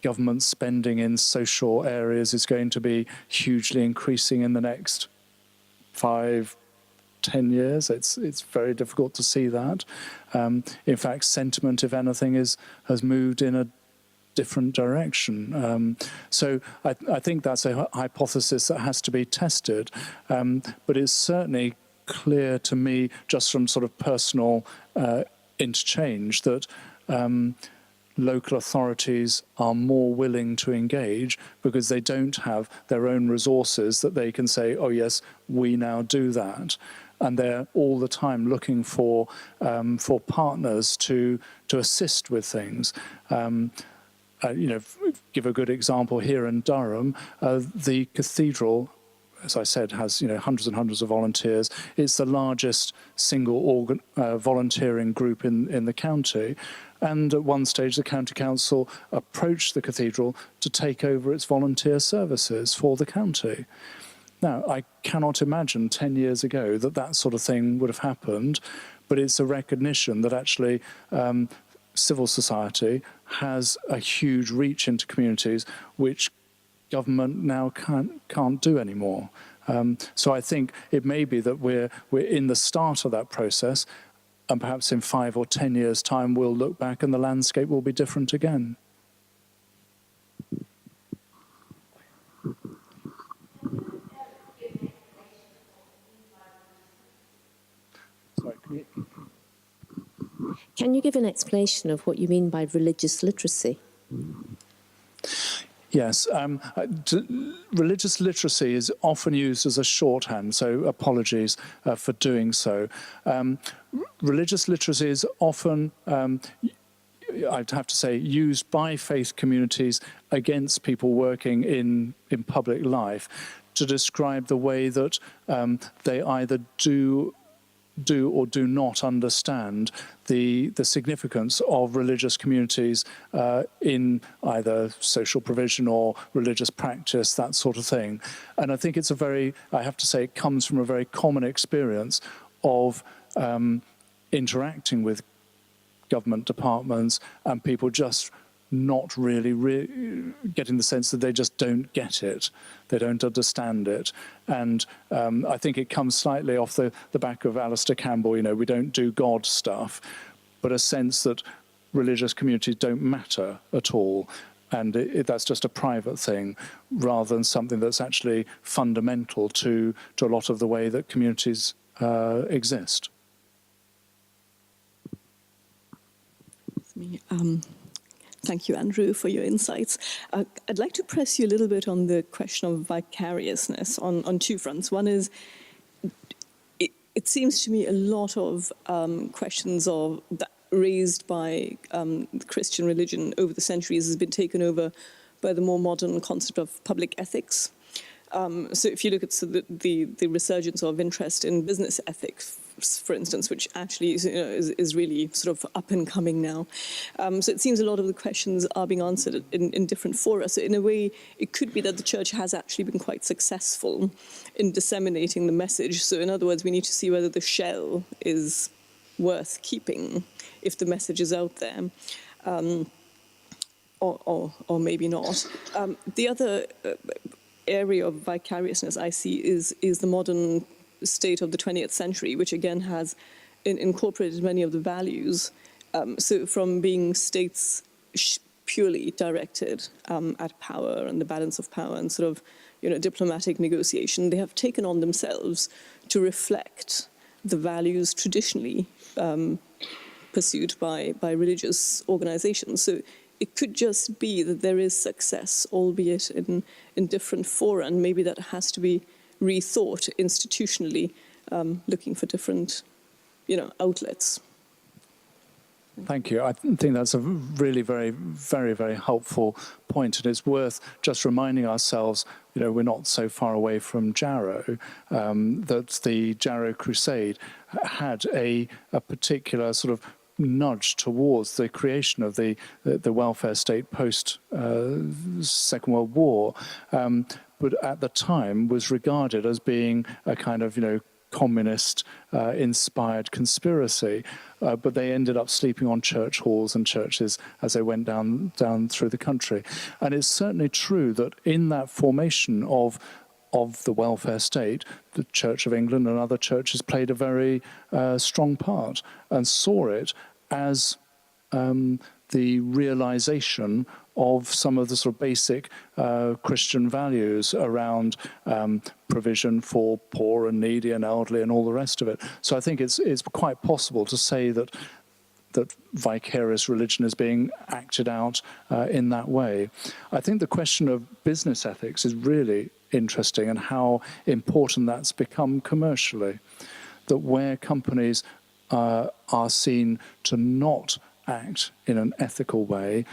government spending in social areas is going to be hugely increasing in the next 5-10 years. It's very difficult to see that. In fact, sentiment, if anything, has moved in a different direction. So I think that's a hypothesis that has to be tested. But it's certainly clear to me, just from sort of personal interchange, that local authorities are more willing to engage because they don't have their own resources that they can say, oh yes, we now do that. And they're all the time looking for partners to assist with things. Give a good example here in Durham, the Cathedral, as I said, has hundreds and hundreds of volunteers. It's the largest single volunteering group in the county. And at one stage, the county council approached the cathedral to take over its volunteer services for the county. Now, I cannot imagine 10 years ago that sort of thing would have happened, but it's a recognition that actually civil society has a huge reach into communities which government now can't do anymore. So I think it may be that we're in the start of that process, and perhaps in 5 or 10 years' time we'll look back and the landscape will be different again. Can you give an explanation of what you mean by religious literacy? Yes, religious literacy is often used as a shorthand, so apologies for doing so. Religious literacy is often, I'd have to say, used by faith communities against people working in public life to describe the way that they either do or do not understand the significance of religious communities in either social provision or religious practice, that sort of thing. And I think I have to say, it comes from a very common experience of interacting with government departments and people just not really getting the sense that they just don't get it. They don't understand it. And I think it comes slightly off the back of Alistair Campbell, we don't do God stuff, but a sense that religious communities don't matter at all. And that's just a private thing rather than something that's actually fundamental to a lot of the way that communities exist. It's me. Thank you, Andrew, for your insights. I'd like to press you a little bit on the question of vicariousness on two fronts. One is, it seems to me a lot of questions raised by Christian religion over the centuries has been taken over by the more modern concept of public ethics. So if you look at the resurgence of interest in business ethics, for instance, which actually is really sort of up and coming now. So it seems a lot of the questions are being answered in different fora. So in a way, it could be that the church has actually been quite successful in disseminating the message. So in other words, we need to see whether the shell is worth keeping if the message is out there. Or maybe not. The other area of vicariousness I see is the modern state of the 20th century, which again has incorporated many of the values. So from being states purely directed at power and the balance of power and sort of diplomatic negotiation, they have taken on themselves to reflect the values traditionally pursued by religious organizations. So it could just be that there is success, albeit in different fora, and maybe that has to be rethought institutionally, looking for different, outlets. Thank you. I think that's a really very, very, very helpful point, and it's worth just reminding ourselves, we're not so far away from Jarrow, that the Jarrow Crusade had a particular sort of nudge towards the creation of the welfare state post Second World War, but at the time was regarded as being a kind of communist inspired conspiracy, but they ended up sleeping on church halls and churches as they went down through the country. And it's certainly true that in that formation of the welfare state, the Church of England and other churches played a very strong part and saw it as the realization of some of the sort of basic Christian values around provision for poor and needy and elderly and all the rest of it. So I think it's quite possible to say that that vicarious religion is being acted out in that way. I think the question of business ethics is really interesting, and how important that's become commercially. That where companies are seen to not act in an ethical way,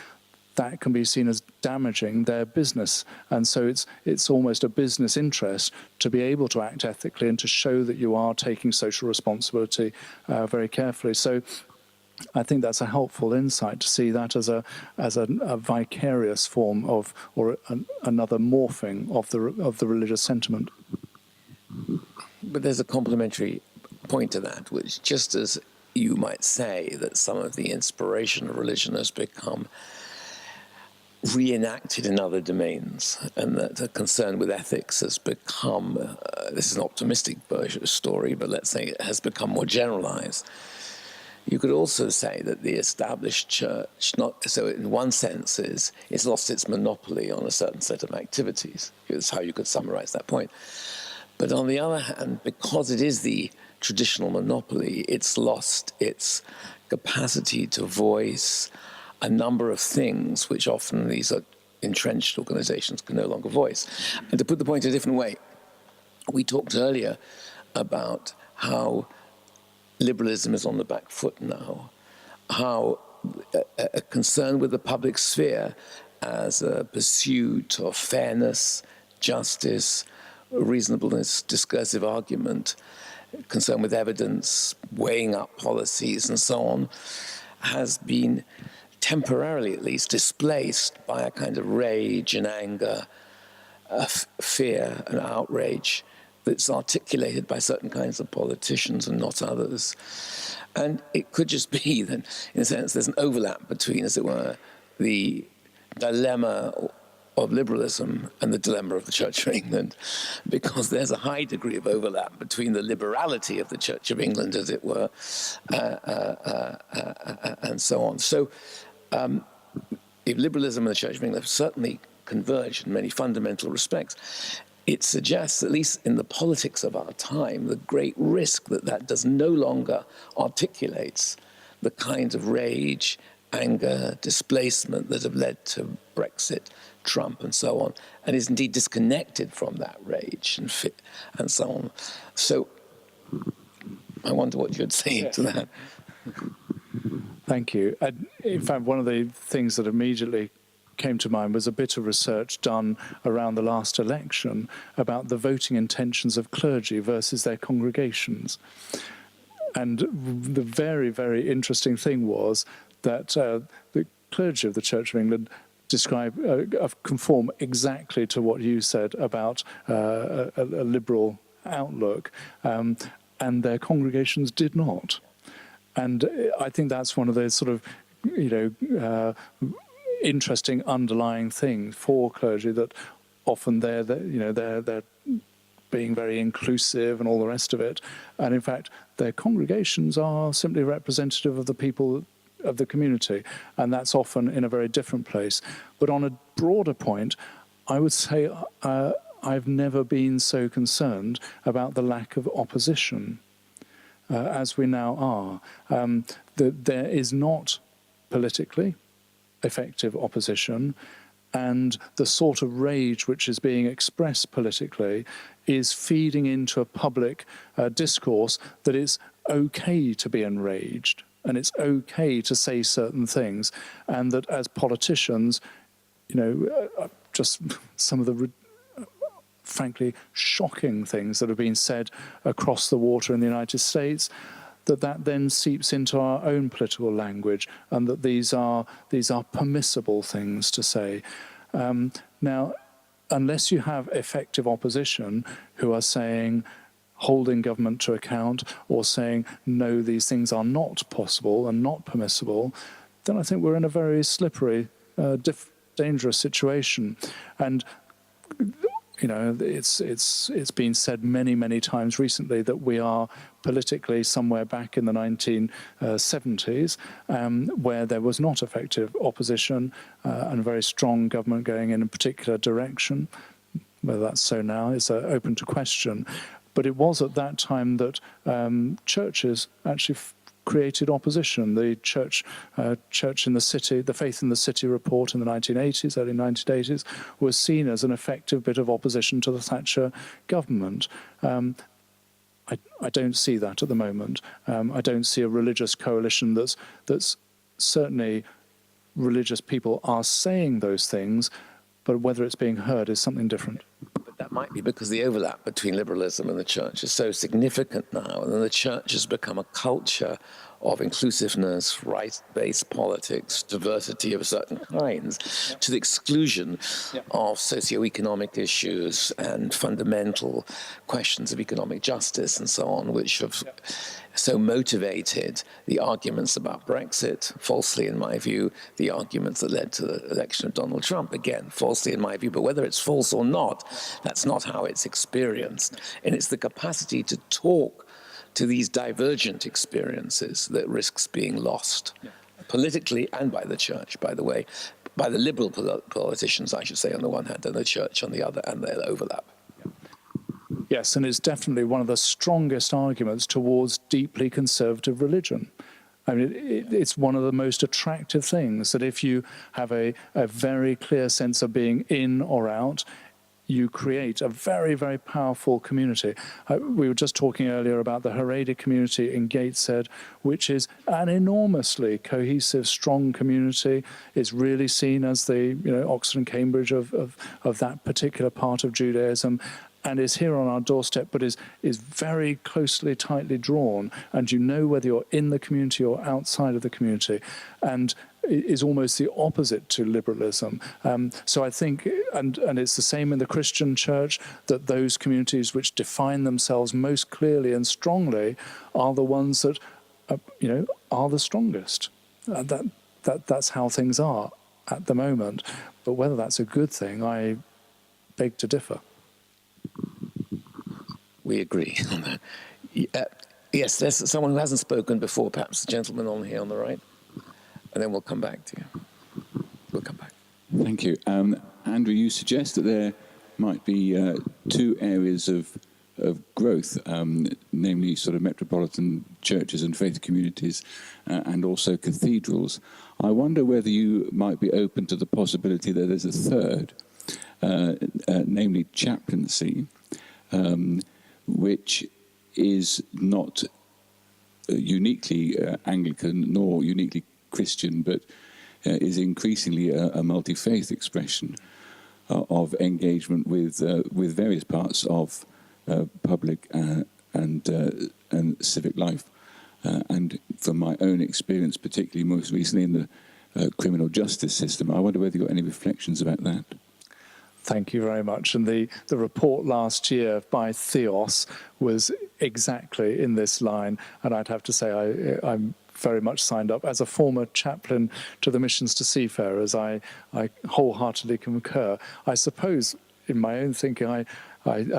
that can be seen as damaging their business. And so it's almost a business interest to be able to act ethically and to show that you are taking social responsibility very carefully. So I think that's a helpful insight to see that as a vicarious form of, or another morphing of the religious sentiment. But there's a complementary point to that, which, just as you might say that some of the inspiration of religion has become reenacted in other domains, and that the concern with ethics has become, this is an optimistic version of the story, but let's say it has become more generalized. You could also say that the established church, so in one sense, it's lost its monopoly on a certain set of activities. That's how you could summarize that point. But on the other hand, because it is the traditional monopoly, it's lost its capacity to voice a number of things which often these are entrenched organizations can no longer voice. And to put the point a different way, we talked earlier about how liberalism is on the back foot now, how a concern with the public sphere as a pursuit of fairness, justice, reasonableness, discursive argument, concern with evidence, weighing up policies and so on, has been temporarily at least displaced by a kind of rage and anger, fear and outrage that's articulated by certain kinds of politicians and not others. And it could just be that, in a sense, there's an overlap between, as it were, the dilemma of liberalism and the dilemma of the Church of England, because there's a high degree of overlap between the liberality of the Church of England, as it were, and so on. So if liberalism and the Church of England have certainly converged in many fundamental respects, it suggests, at least in the politics of our time, the great risk that does no longer articulates the kinds of rage, anger, displacement that have led to Brexit, Trump, and so on, and is indeed disconnected from that rage and so on. So I wonder what you'd say to that. Thank you. In fact, one of the things that immediately came to mind was a bit of research done around the last election about the voting intentions of clergy versus their congregations. And the very, very interesting thing was that the clergy of the Church of England conform exactly to what you said about a liberal outlook, and their congregations did not. And I think that's one of those sort of, interesting underlying things for clergy, that often they're being very inclusive and all the rest of it, and in fact their congregations are simply representative of the people of the community, and that's often in a very different place. But on a broader point, I would say I've never been so concerned about the lack of opposition as we now are. That there is not politically effective opposition, and the sort of rage which is being expressed politically is feeding into a public discourse that it's okay to be enraged and it's okay to say certain things, and that as politicians, just some of the frankly shocking things that have been said across the water in the United States, that then seeps into our own political language, and that these are permissible things to say. Now, unless you have effective opposition who are saying, holding government to account, or saying, no, these things are not possible and not permissible, then I think we're in a very slippery, dangerous situation. And it's been said many, many times recently that we are politically somewhere back in the 1970s, where there was not effective opposition and a very strong government going in a particular direction. Whether that's so now is open to question. But it was at that time that churches actually created opposition. The church in the city, the Faith in the City report in the 1980s, early 1980s, was seen as an effective bit of opposition to the Thatcher government. I don't see that at the moment. I don't see a religious coalition that's certainly religious people are saying those things, but whether it's being heard is something different. But that might be because the overlap between liberalism and the church is so significant now, and then the church has become a culture of inclusiveness, right-based politics, diversity of certain kinds, to the exclusion of socioeconomic issues and fundamental questions of economic justice and so on, which have so motivated the arguments about Brexit, falsely in my view, the arguments that led to the election of Donald Trump, again, falsely in my view, but whether it's false or not, that's not how it's experienced. And it's the capacity to talk to these divergent experiences that risks being lost, politically and by the church, by the way, by the liberal politicians, I should say, on the one hand, and the church on the other, and their overlap. Yes, and it's definitely one of the strongest arguments towards deeply conservative religion. I mean, it's one of the most attractive things, that if you have a very clear sense of being in or out, you create a very, very powerful community. We were just talking earlier about the Haredi community in Gateshead, which is an enormously cohesive, strong community. It's really seen as the Oxford and Cambridge of that particular part of Judaism, and is here on our doorstep, but is very closely, tightly drawn, and you know whether you're in the community or outside of the community, and is almost the opposite to liberalism. So I think, and it's the same in the Christian church, that those communities which define themselves most clearly and strongly are the ones that, are the strongest. That's how things are at the moment. But whether that's a good thing, I beg to differ. We agree on that. Yes, there's someone who hasn't spoken before, perhaps the gentleman on here on the right, and then we'll come back to you. We'll come back. Thank you. Andrew, you suggest that there might be two areas of growth, namely sort of metropolitan churches and faith communities, and also cathedrals. I wonder whether you might be open to the possibility that there's a third, namely chaplaincy, which is not uniquely Anglican nor uniquely Christian, but is increasingly a multi-faith expression of engagement with various parts of public and civic life. And from my own experience, particularly most recently in the criminal justice system, I wonder whether you've got any reflections about that. Thank you very much. And the report last year by Theos was exactly in this line. And I'd have to say I'm very much signed up. As a former chaplain to the Missions to Seafarers, I wholeheartedly concur. I suppose in my own thinking, I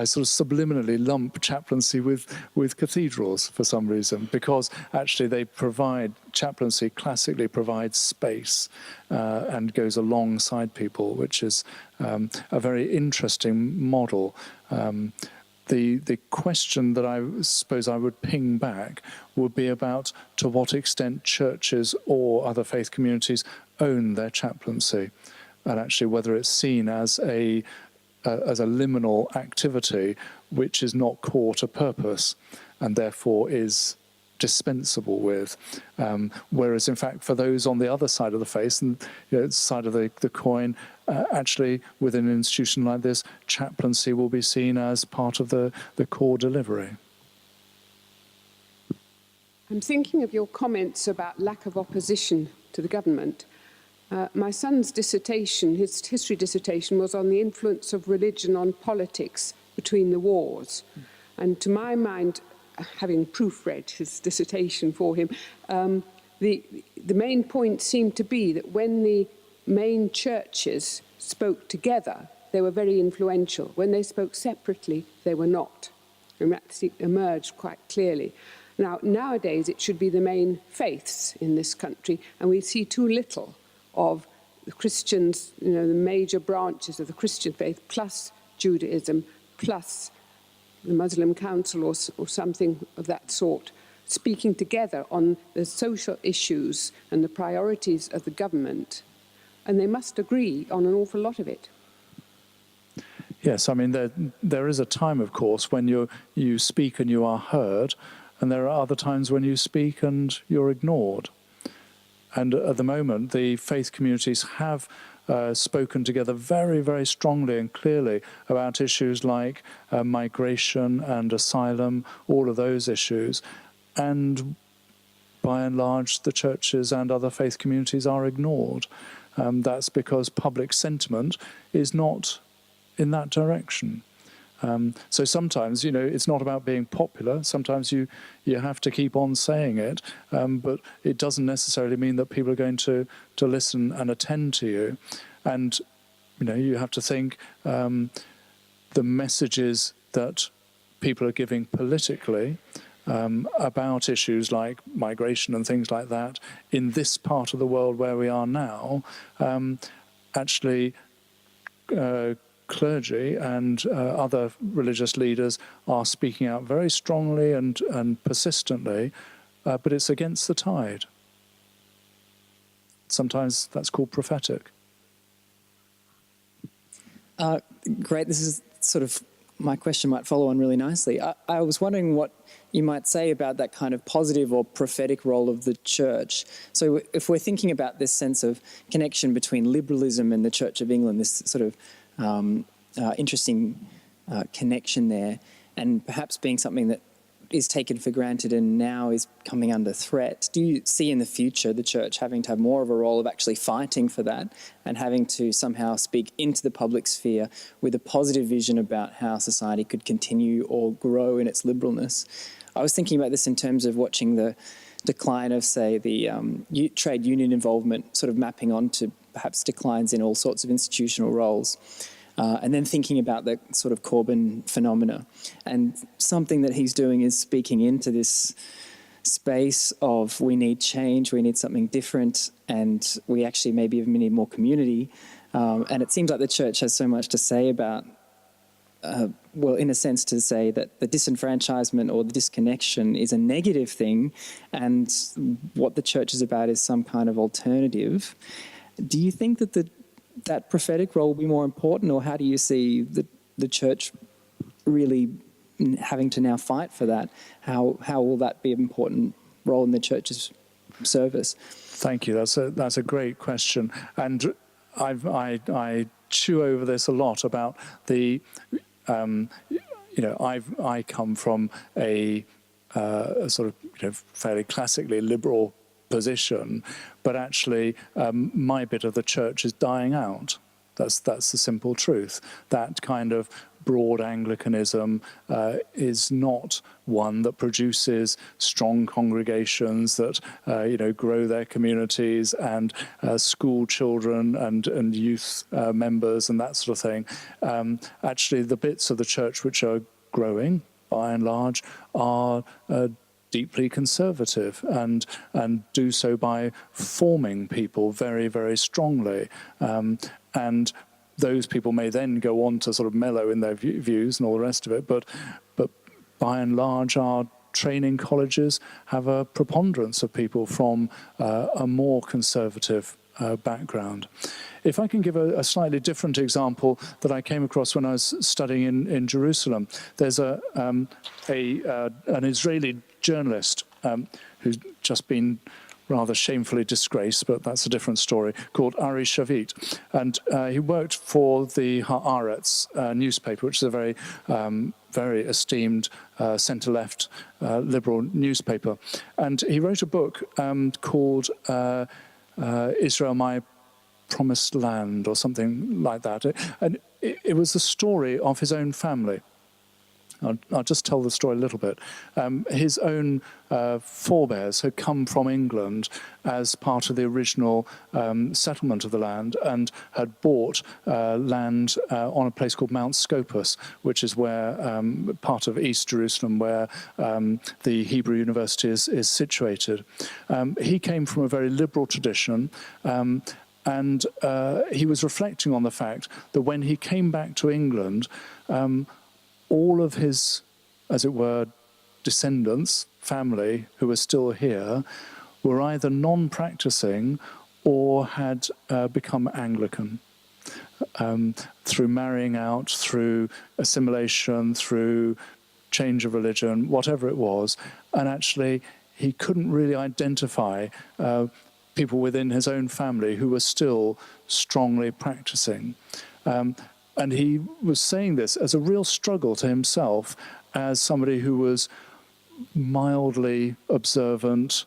sort of subliminally lump chaplaincy with cathedrals for some reason, because actually chaplaincy classically provides space and goes alongside people, which is a very interesting model. The question that I suppose I would ping back would be about to what extent churches or other faith communities own their chaplaincy, and actually whether it's seen as a liminal activity which is not core to purpose and therefore is dispensable with. Whereas, in fact, for those on the other side of the face and side of the coin, actually, within an institution like this, chaplaincy will be seen as part of the core delivery. I'm thinking of your comments about lack of opposition to the government. My son's dissertation, his history dissertation, was on the influence of religion on politics between the wars. And to my mind, having proofread his dissertation for him, the main point seemed to be that when the main churches spoke together, they were very influential. When they spoke separately, they were not. And that emerged quite clearly. Now, nowadays, it should be the main faiths in this country, and we see too little of the Christians, the major branches of the Christian faith, plus Judaism, plus the Muslim Council or something of that sort. speaking together on the social issues and the priorities of the government, and they must agree on an awful lot of it. Yes, I mean, there is a time, of course, when you speak and you are heard, and there are other times when you speak and you're ignored. And at the moment, the faith communities have spoken together very, very strongly and clearly about issues like migration and asylum, all of those issues. And by and large, the churches and other faith communities are ignored. That's because public sentiment is not in that direction. So sometimes, it's not about being popular. Sometimes you have to keep on saying it, but it doesn't necessarily mean that people are going to listen and attend to you. And, you have to think the messages that people are giving politically about issues like migration and things like that in this part of the world where we are now, actually clergy and other religious leaders are speaking out very strongly and persistently, but it's against the tide. Sometimes that's called prophetic. Great. This is sort of, my question might follow on really nicely. I was wondering what you might say about that kind of positive or prophetic role of the church. So if we're thinking about this sense of connection between liberalism and the Church of England, this sort of interesting connection there, and perhaps being something that is taken for granted and now is coming under threat. Do you see in the future the church having to have more of a role of actually fighting for that and having to somehow speak into the public sphere with a positive vision about how society could continue or grow in its liberalness? I was thinking about this in terms of watching the decline of, say, the trade union involvement sort of mapping onto perhaps declines in all sorts of institutional roles. And then thinking about the sort of Corbyn phenomena. And something that he's doing is speaking into this space of we need change, we need something different, and we actually maybe need more community. And it seems like the church has so much to say about, well, in a sense, to say that the disenfranchisement or the disconnection is a negative thing, and what the church is about is some kind of alternative. Do you think that that prophetic role will be more important, or how do you see the church really having to now fight for that? How will that be an important role in the church's service? Thank you. That's a great question, and I chew over this a lot about the. I come from a sort of fairly classically liberal position, but actually my bit of the church is dying out. That's the simple truth. That kind of broad Anglicanism is not one that produces strong congregations that grow their communities and school children and youth members and that sort of thing. Actually, the bits of the church which are growing, by and large, are deeply conservative and do so by forming people very, very strongly. And those people may then go on to sort of mellow in their views and all the rest of it, but by and large our training colleges have a preponderance of people from a more conservative background. If I can give a slightly different example that I came across when I was studying in Jerusalem, there's an Israeli journalist who's just been rather shamefully disgraced, but that's a different story, called Ari Shavit. And he worked for the Haaretz newspaper, which is a very esteemed centre-left liberal newspaper. And he wrote a book called Israel, My Promised Land, or something like that. And it was the story of his own family. I'll just tell the story a little bit. His own forebears had come from England as part of the original settlement of the land and had bought land on a place called Mount Scopus, which is where part of East Jerusalem, where the Hebrew University is situated. He came from a very liberal tradition, and he was reflecting on the fact that when he came back to England, all of his, as it were, descendants, family, who are still here, were either non-practicing or had become Anglican through marrying out, through assimilation, through change of religion, whatever it was. And actually, he couldn't really identify people within his own family who were still strongly practicing. And he was saying this as a real struggle to himself as somebody who was mildly observant,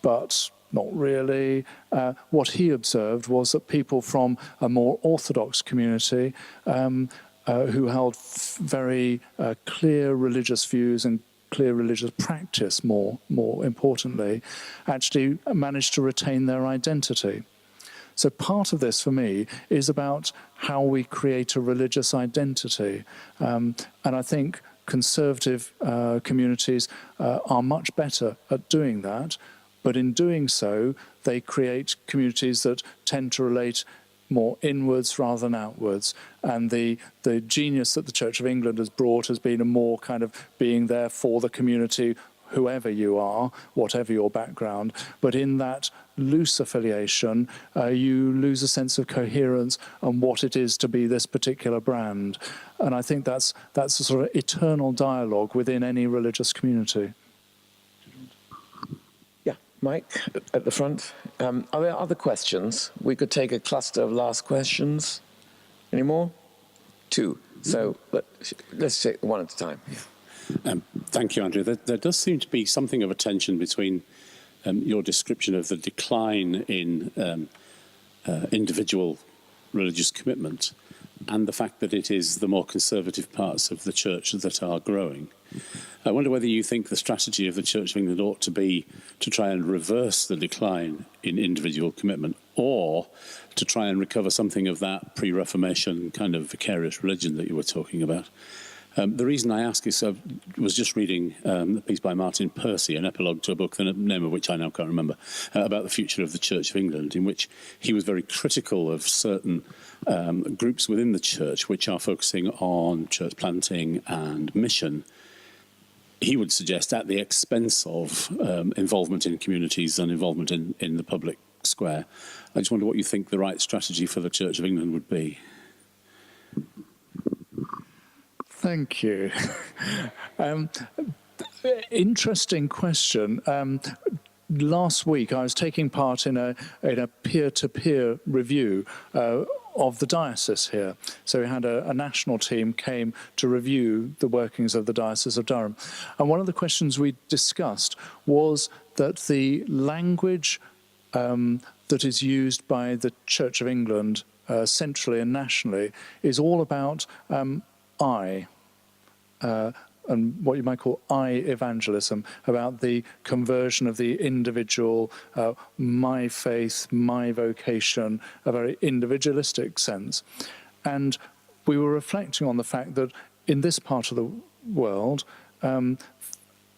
but not really. What he observed was that people from a more orthodox community who held very clear religious views and clear religious practice, more importantly, actually managed to retain their identity. So part of this for me is about how we create a religious identity. And I think conservative communities are much better at doing that. But in doing so, they create communities that tend to relate more inwards rather than outwards. And the genius that the Church of England has brought has been a more kind of being there for the community, whoever you are, whatever your background. But in that loose affiliation, you lose a sense of coherence and what it is to be this particular brand. And I think that's a sort of eternal dialogue within any religious community. Mike, at the front. Are there other questions? We could take a cluster of last questions. Any more? 2. So let's take one at a time. Thank you, Andrew. There does seem to be something of a tension between your description of the decline in individual religious commitment and the fact that it is the more conservative parts of the church that are growing. I wonder whether you think the strategy of the Church of England ought to be to try and reverse the decline in individual commitment, or to try and recover something of that pre-Reformation kind of vicarious religion that you were talking about. The reason I ask is I was just reading a piece by Martin Percy, an epilogue to a book, the name of which I now can't remember, about the future of the Church of England, in which he was very critical of certain groups within the church which are focusing on church planting and mission. He would suggest at the expense of involvement in communities and involvement in the public square. I just wonder what you think the right strategy for the Church of England would be. Thank you. Interesting question. Last week, I was taking part in a peer-to-peer review of the diocese here. So we had a national team came to review the workings of the Diocese of Durham. And one of the questions we discussed was that the language that is used by the Church of England centrally and nationally is all about I, and what you might call I evangelism, about the conversion of the individual, my faith, my vocation, a very individualistic sense. And we were reflecting on the fact that in this part of the world, Durham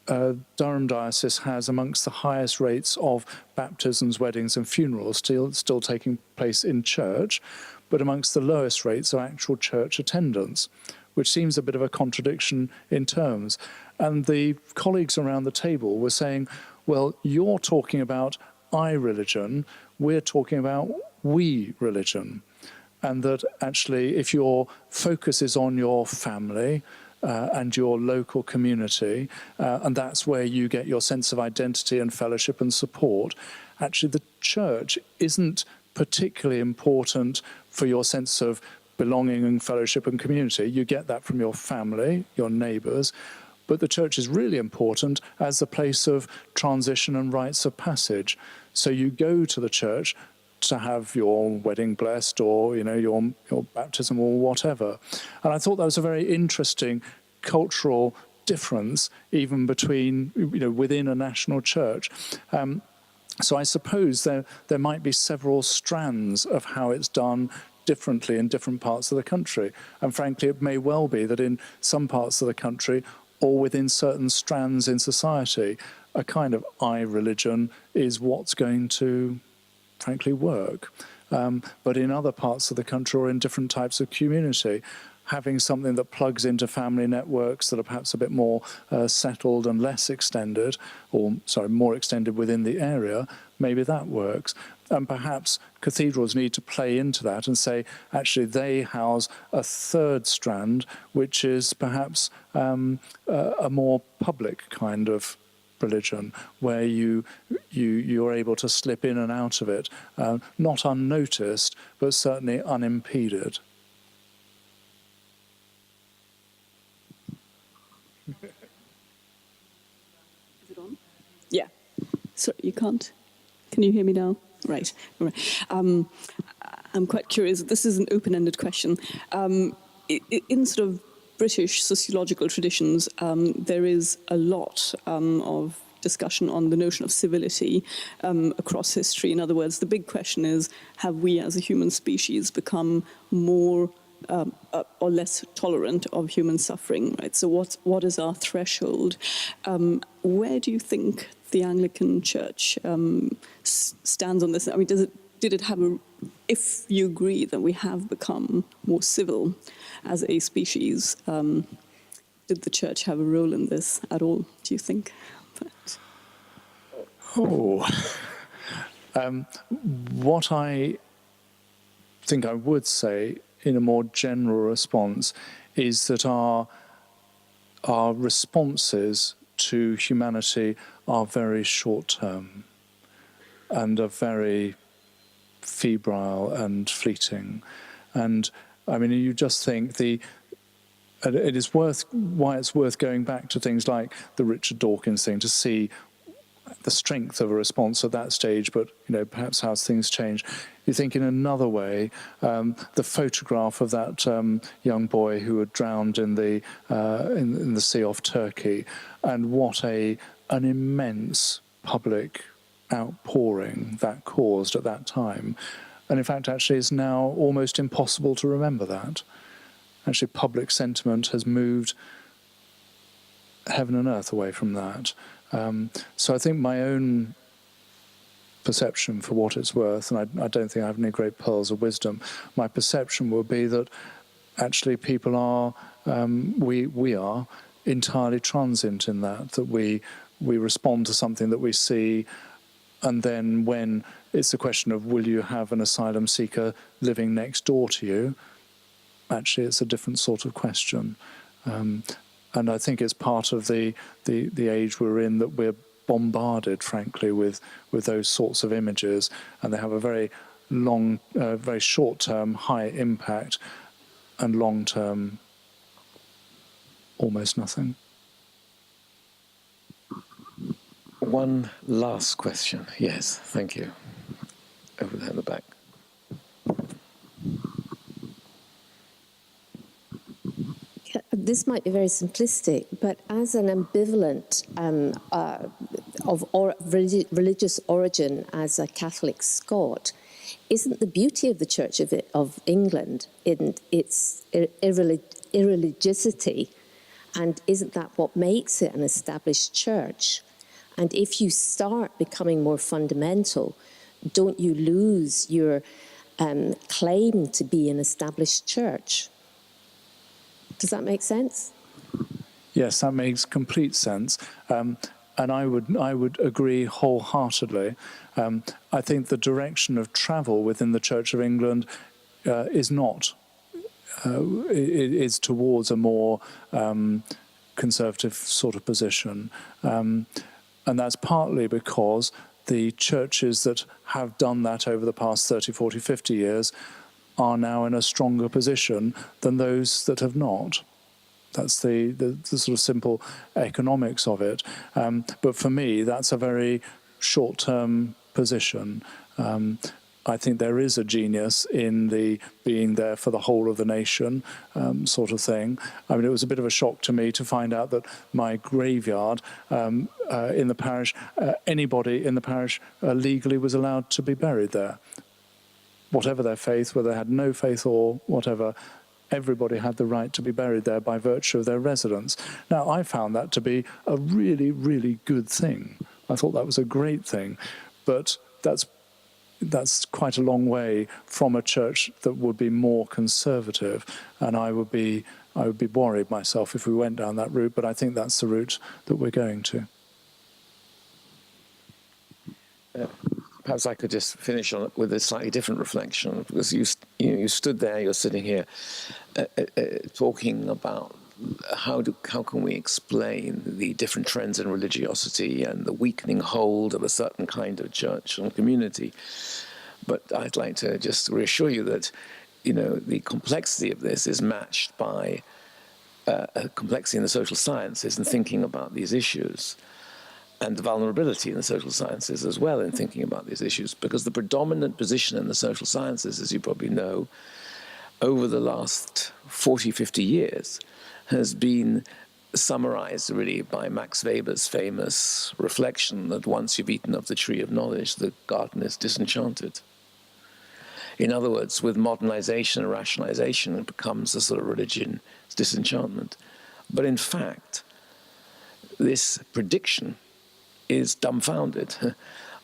Diocese has amongst the highest rates of baptisms, weddings and funerals still taking place in church, but amongst the lowest rates of actual church attendance, which seems a bit of a contradiction in terms. And the colleagues around the table were saying, well, you're talking about I religion, we're talking about we religion. And that actually, if your focus is on your family and your local community, and that's where you get your sense of identity and fellowship and support, actually the church isn't particularly important for your sense of belonging and fellowship and community. You get that from your family, your neighbours, but the church is really important as a place of transition and rites of passage. So you go to the church to have your wedding blessed, or your baptism or whatever. And I thought that was a very interesting cultural difference, even between within a national church. So I suppose there might be several strands of how it's done differently in different parts of the country. And frankly, it may well be that in some parts of the country, or within certain strands in society, a kind of I religion is what's going to, frankly, work. But in other parts of the country or in different types of community, having something that plugs into family networks that are perhaps a bit more settled and less extended, or sorry, more extended within the area, maybe that works. And perhaps cathedrals need to play into that and say, actually, they house a third strand, which is perhaps a more public kind of religion, where you're able to slip in and out of it, not unnoticed, but certainly unimpeded. Is it on? Yeah. Sorry, you can't. Can you hear me now? Right. All right. I'm quite curious. This is an open-ended question. In sort of British sociological traditions, there is a lot of discussion on the notion of civility across history. In other words, the big question is, have we as a human species become more or less tolerant of human suffering, right? So what is our threshold? Where do you think the Anglican Church stands on this? I mean, did it have if you agree that we have become more civil as a species, did the Church have a role in this at all, do you think? What I think I would say in a more general response is that our responses to humanity are very short-term and are very febrile and fleeting. And I mean, you just think it is why it's worth going back to things like the Richard Dawkins thing to see the strength of a response at that stage, but perhaps how things change. You think in another way, the photograph of that young boy who had drowned in the sea off Turkey, and what an immense public outpouring that caused at that time. And in fact, actually, it's now almost impossible to remember that. Actually, public sentiment has moved heaven and earth away from that. So I think my own perception, for what it's worth, and I don't think I have any great pearls of wisdom, my perception will be that actually people are, we are entirely transient in that we respond to something that we see, and then when it's a question of will you have an asylum seeker living next door to you, actually it's a different sort of question. And I think it's part of the age we're in that we're bombarded, frankly, with those sorts of images, and they have a very very short-term high impact, and long-term almost nothing. One last question. Yes, thank you. Over there in the back. This might be very simplistic, but as an ambivalent of religious origin as a Catholic Scot, isn't the beauty of the Church of England in its irreligiosity, and isn't that what makes it an established church? And if you start becoming more fundamental, don't you lose your claim to be an established church? Does that make sense? Yes, that makes complete sense. And I would agree wholeheartedly. I think the direction of travel within the Church of England is not. It is towards a more conservative sort of position. And that's partly because the churches that have done that over the past 30, 40, 50 years are now in a stronger position than those that have not. That's the sort of simple economics of it. But for me, that's a very short-term position. I think there is a genius in the being there for the whole of the nation sort of thing. I mean, it was a bit of a shock to me to find out that my graveyard in the parish, anybody in the parish legally was allowed to be buried there. Whatever their faith, whether they had no faith or whatever, everybody had the right to be buried there by virtue of their residence. Now, I found that to be a really, really good thing. I thought that was a great thing. But that's that's quite a long way from a church that would be more conservative, and I would be worried myself if we went down that route, but I think that's the route that we're going to. Perhaps I could just finish on with a slightly different reflection, because you stood there, you're sitting here, talking about how can we explain the different trends in religiosity and the weakening hold of a certain kind of church and community. But I'd like to just reassure you that, the complexity of this is matched by a complexity in the social sciences and thinking about these issues, and the vulnerability in the social sciences as well in thinking about these issues, because the predominant position in the social sciences, as you probably know, over the last 40, 50 years, has been summarized really by Max Weber's famous reflection that once you've eaten of the tree of knowledge, the garden is disenchanted. In other words, with modernization and rationalization, it becomes a sort of religion disenchantment. But in fact, this prediction is dumbfounded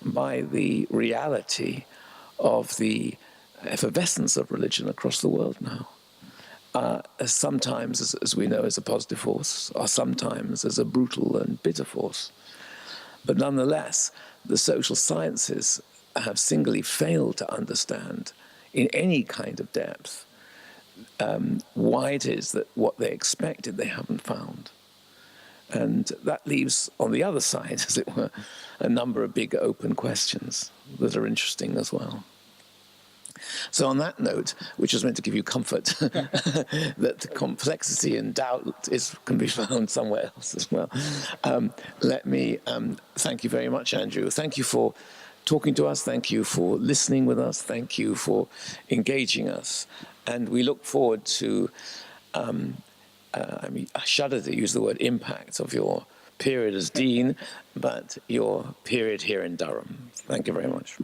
by the reality of the effervescence of religion across the world now. Sometimes, as we know, as a positive force, or sometimes as a brutal and bitter force. But nonetheless, the social sciences have singly failed to understand in any kind of depth why it is that what they expected they haven't found. And that leaves, on the other side, as it were, a number of big open questions that are interesting as well. So on that note, which was meant to give you comfort, that the complexity and doubt can be found somewhere else as well, let me thank you very much, Andrew. Thank you for talking to us. Thank you for listening with us. Thank you for engaging us. And we look forward to... I shudder to use the word impact of your period as Dean, but your period here in Durham. Thank you very much.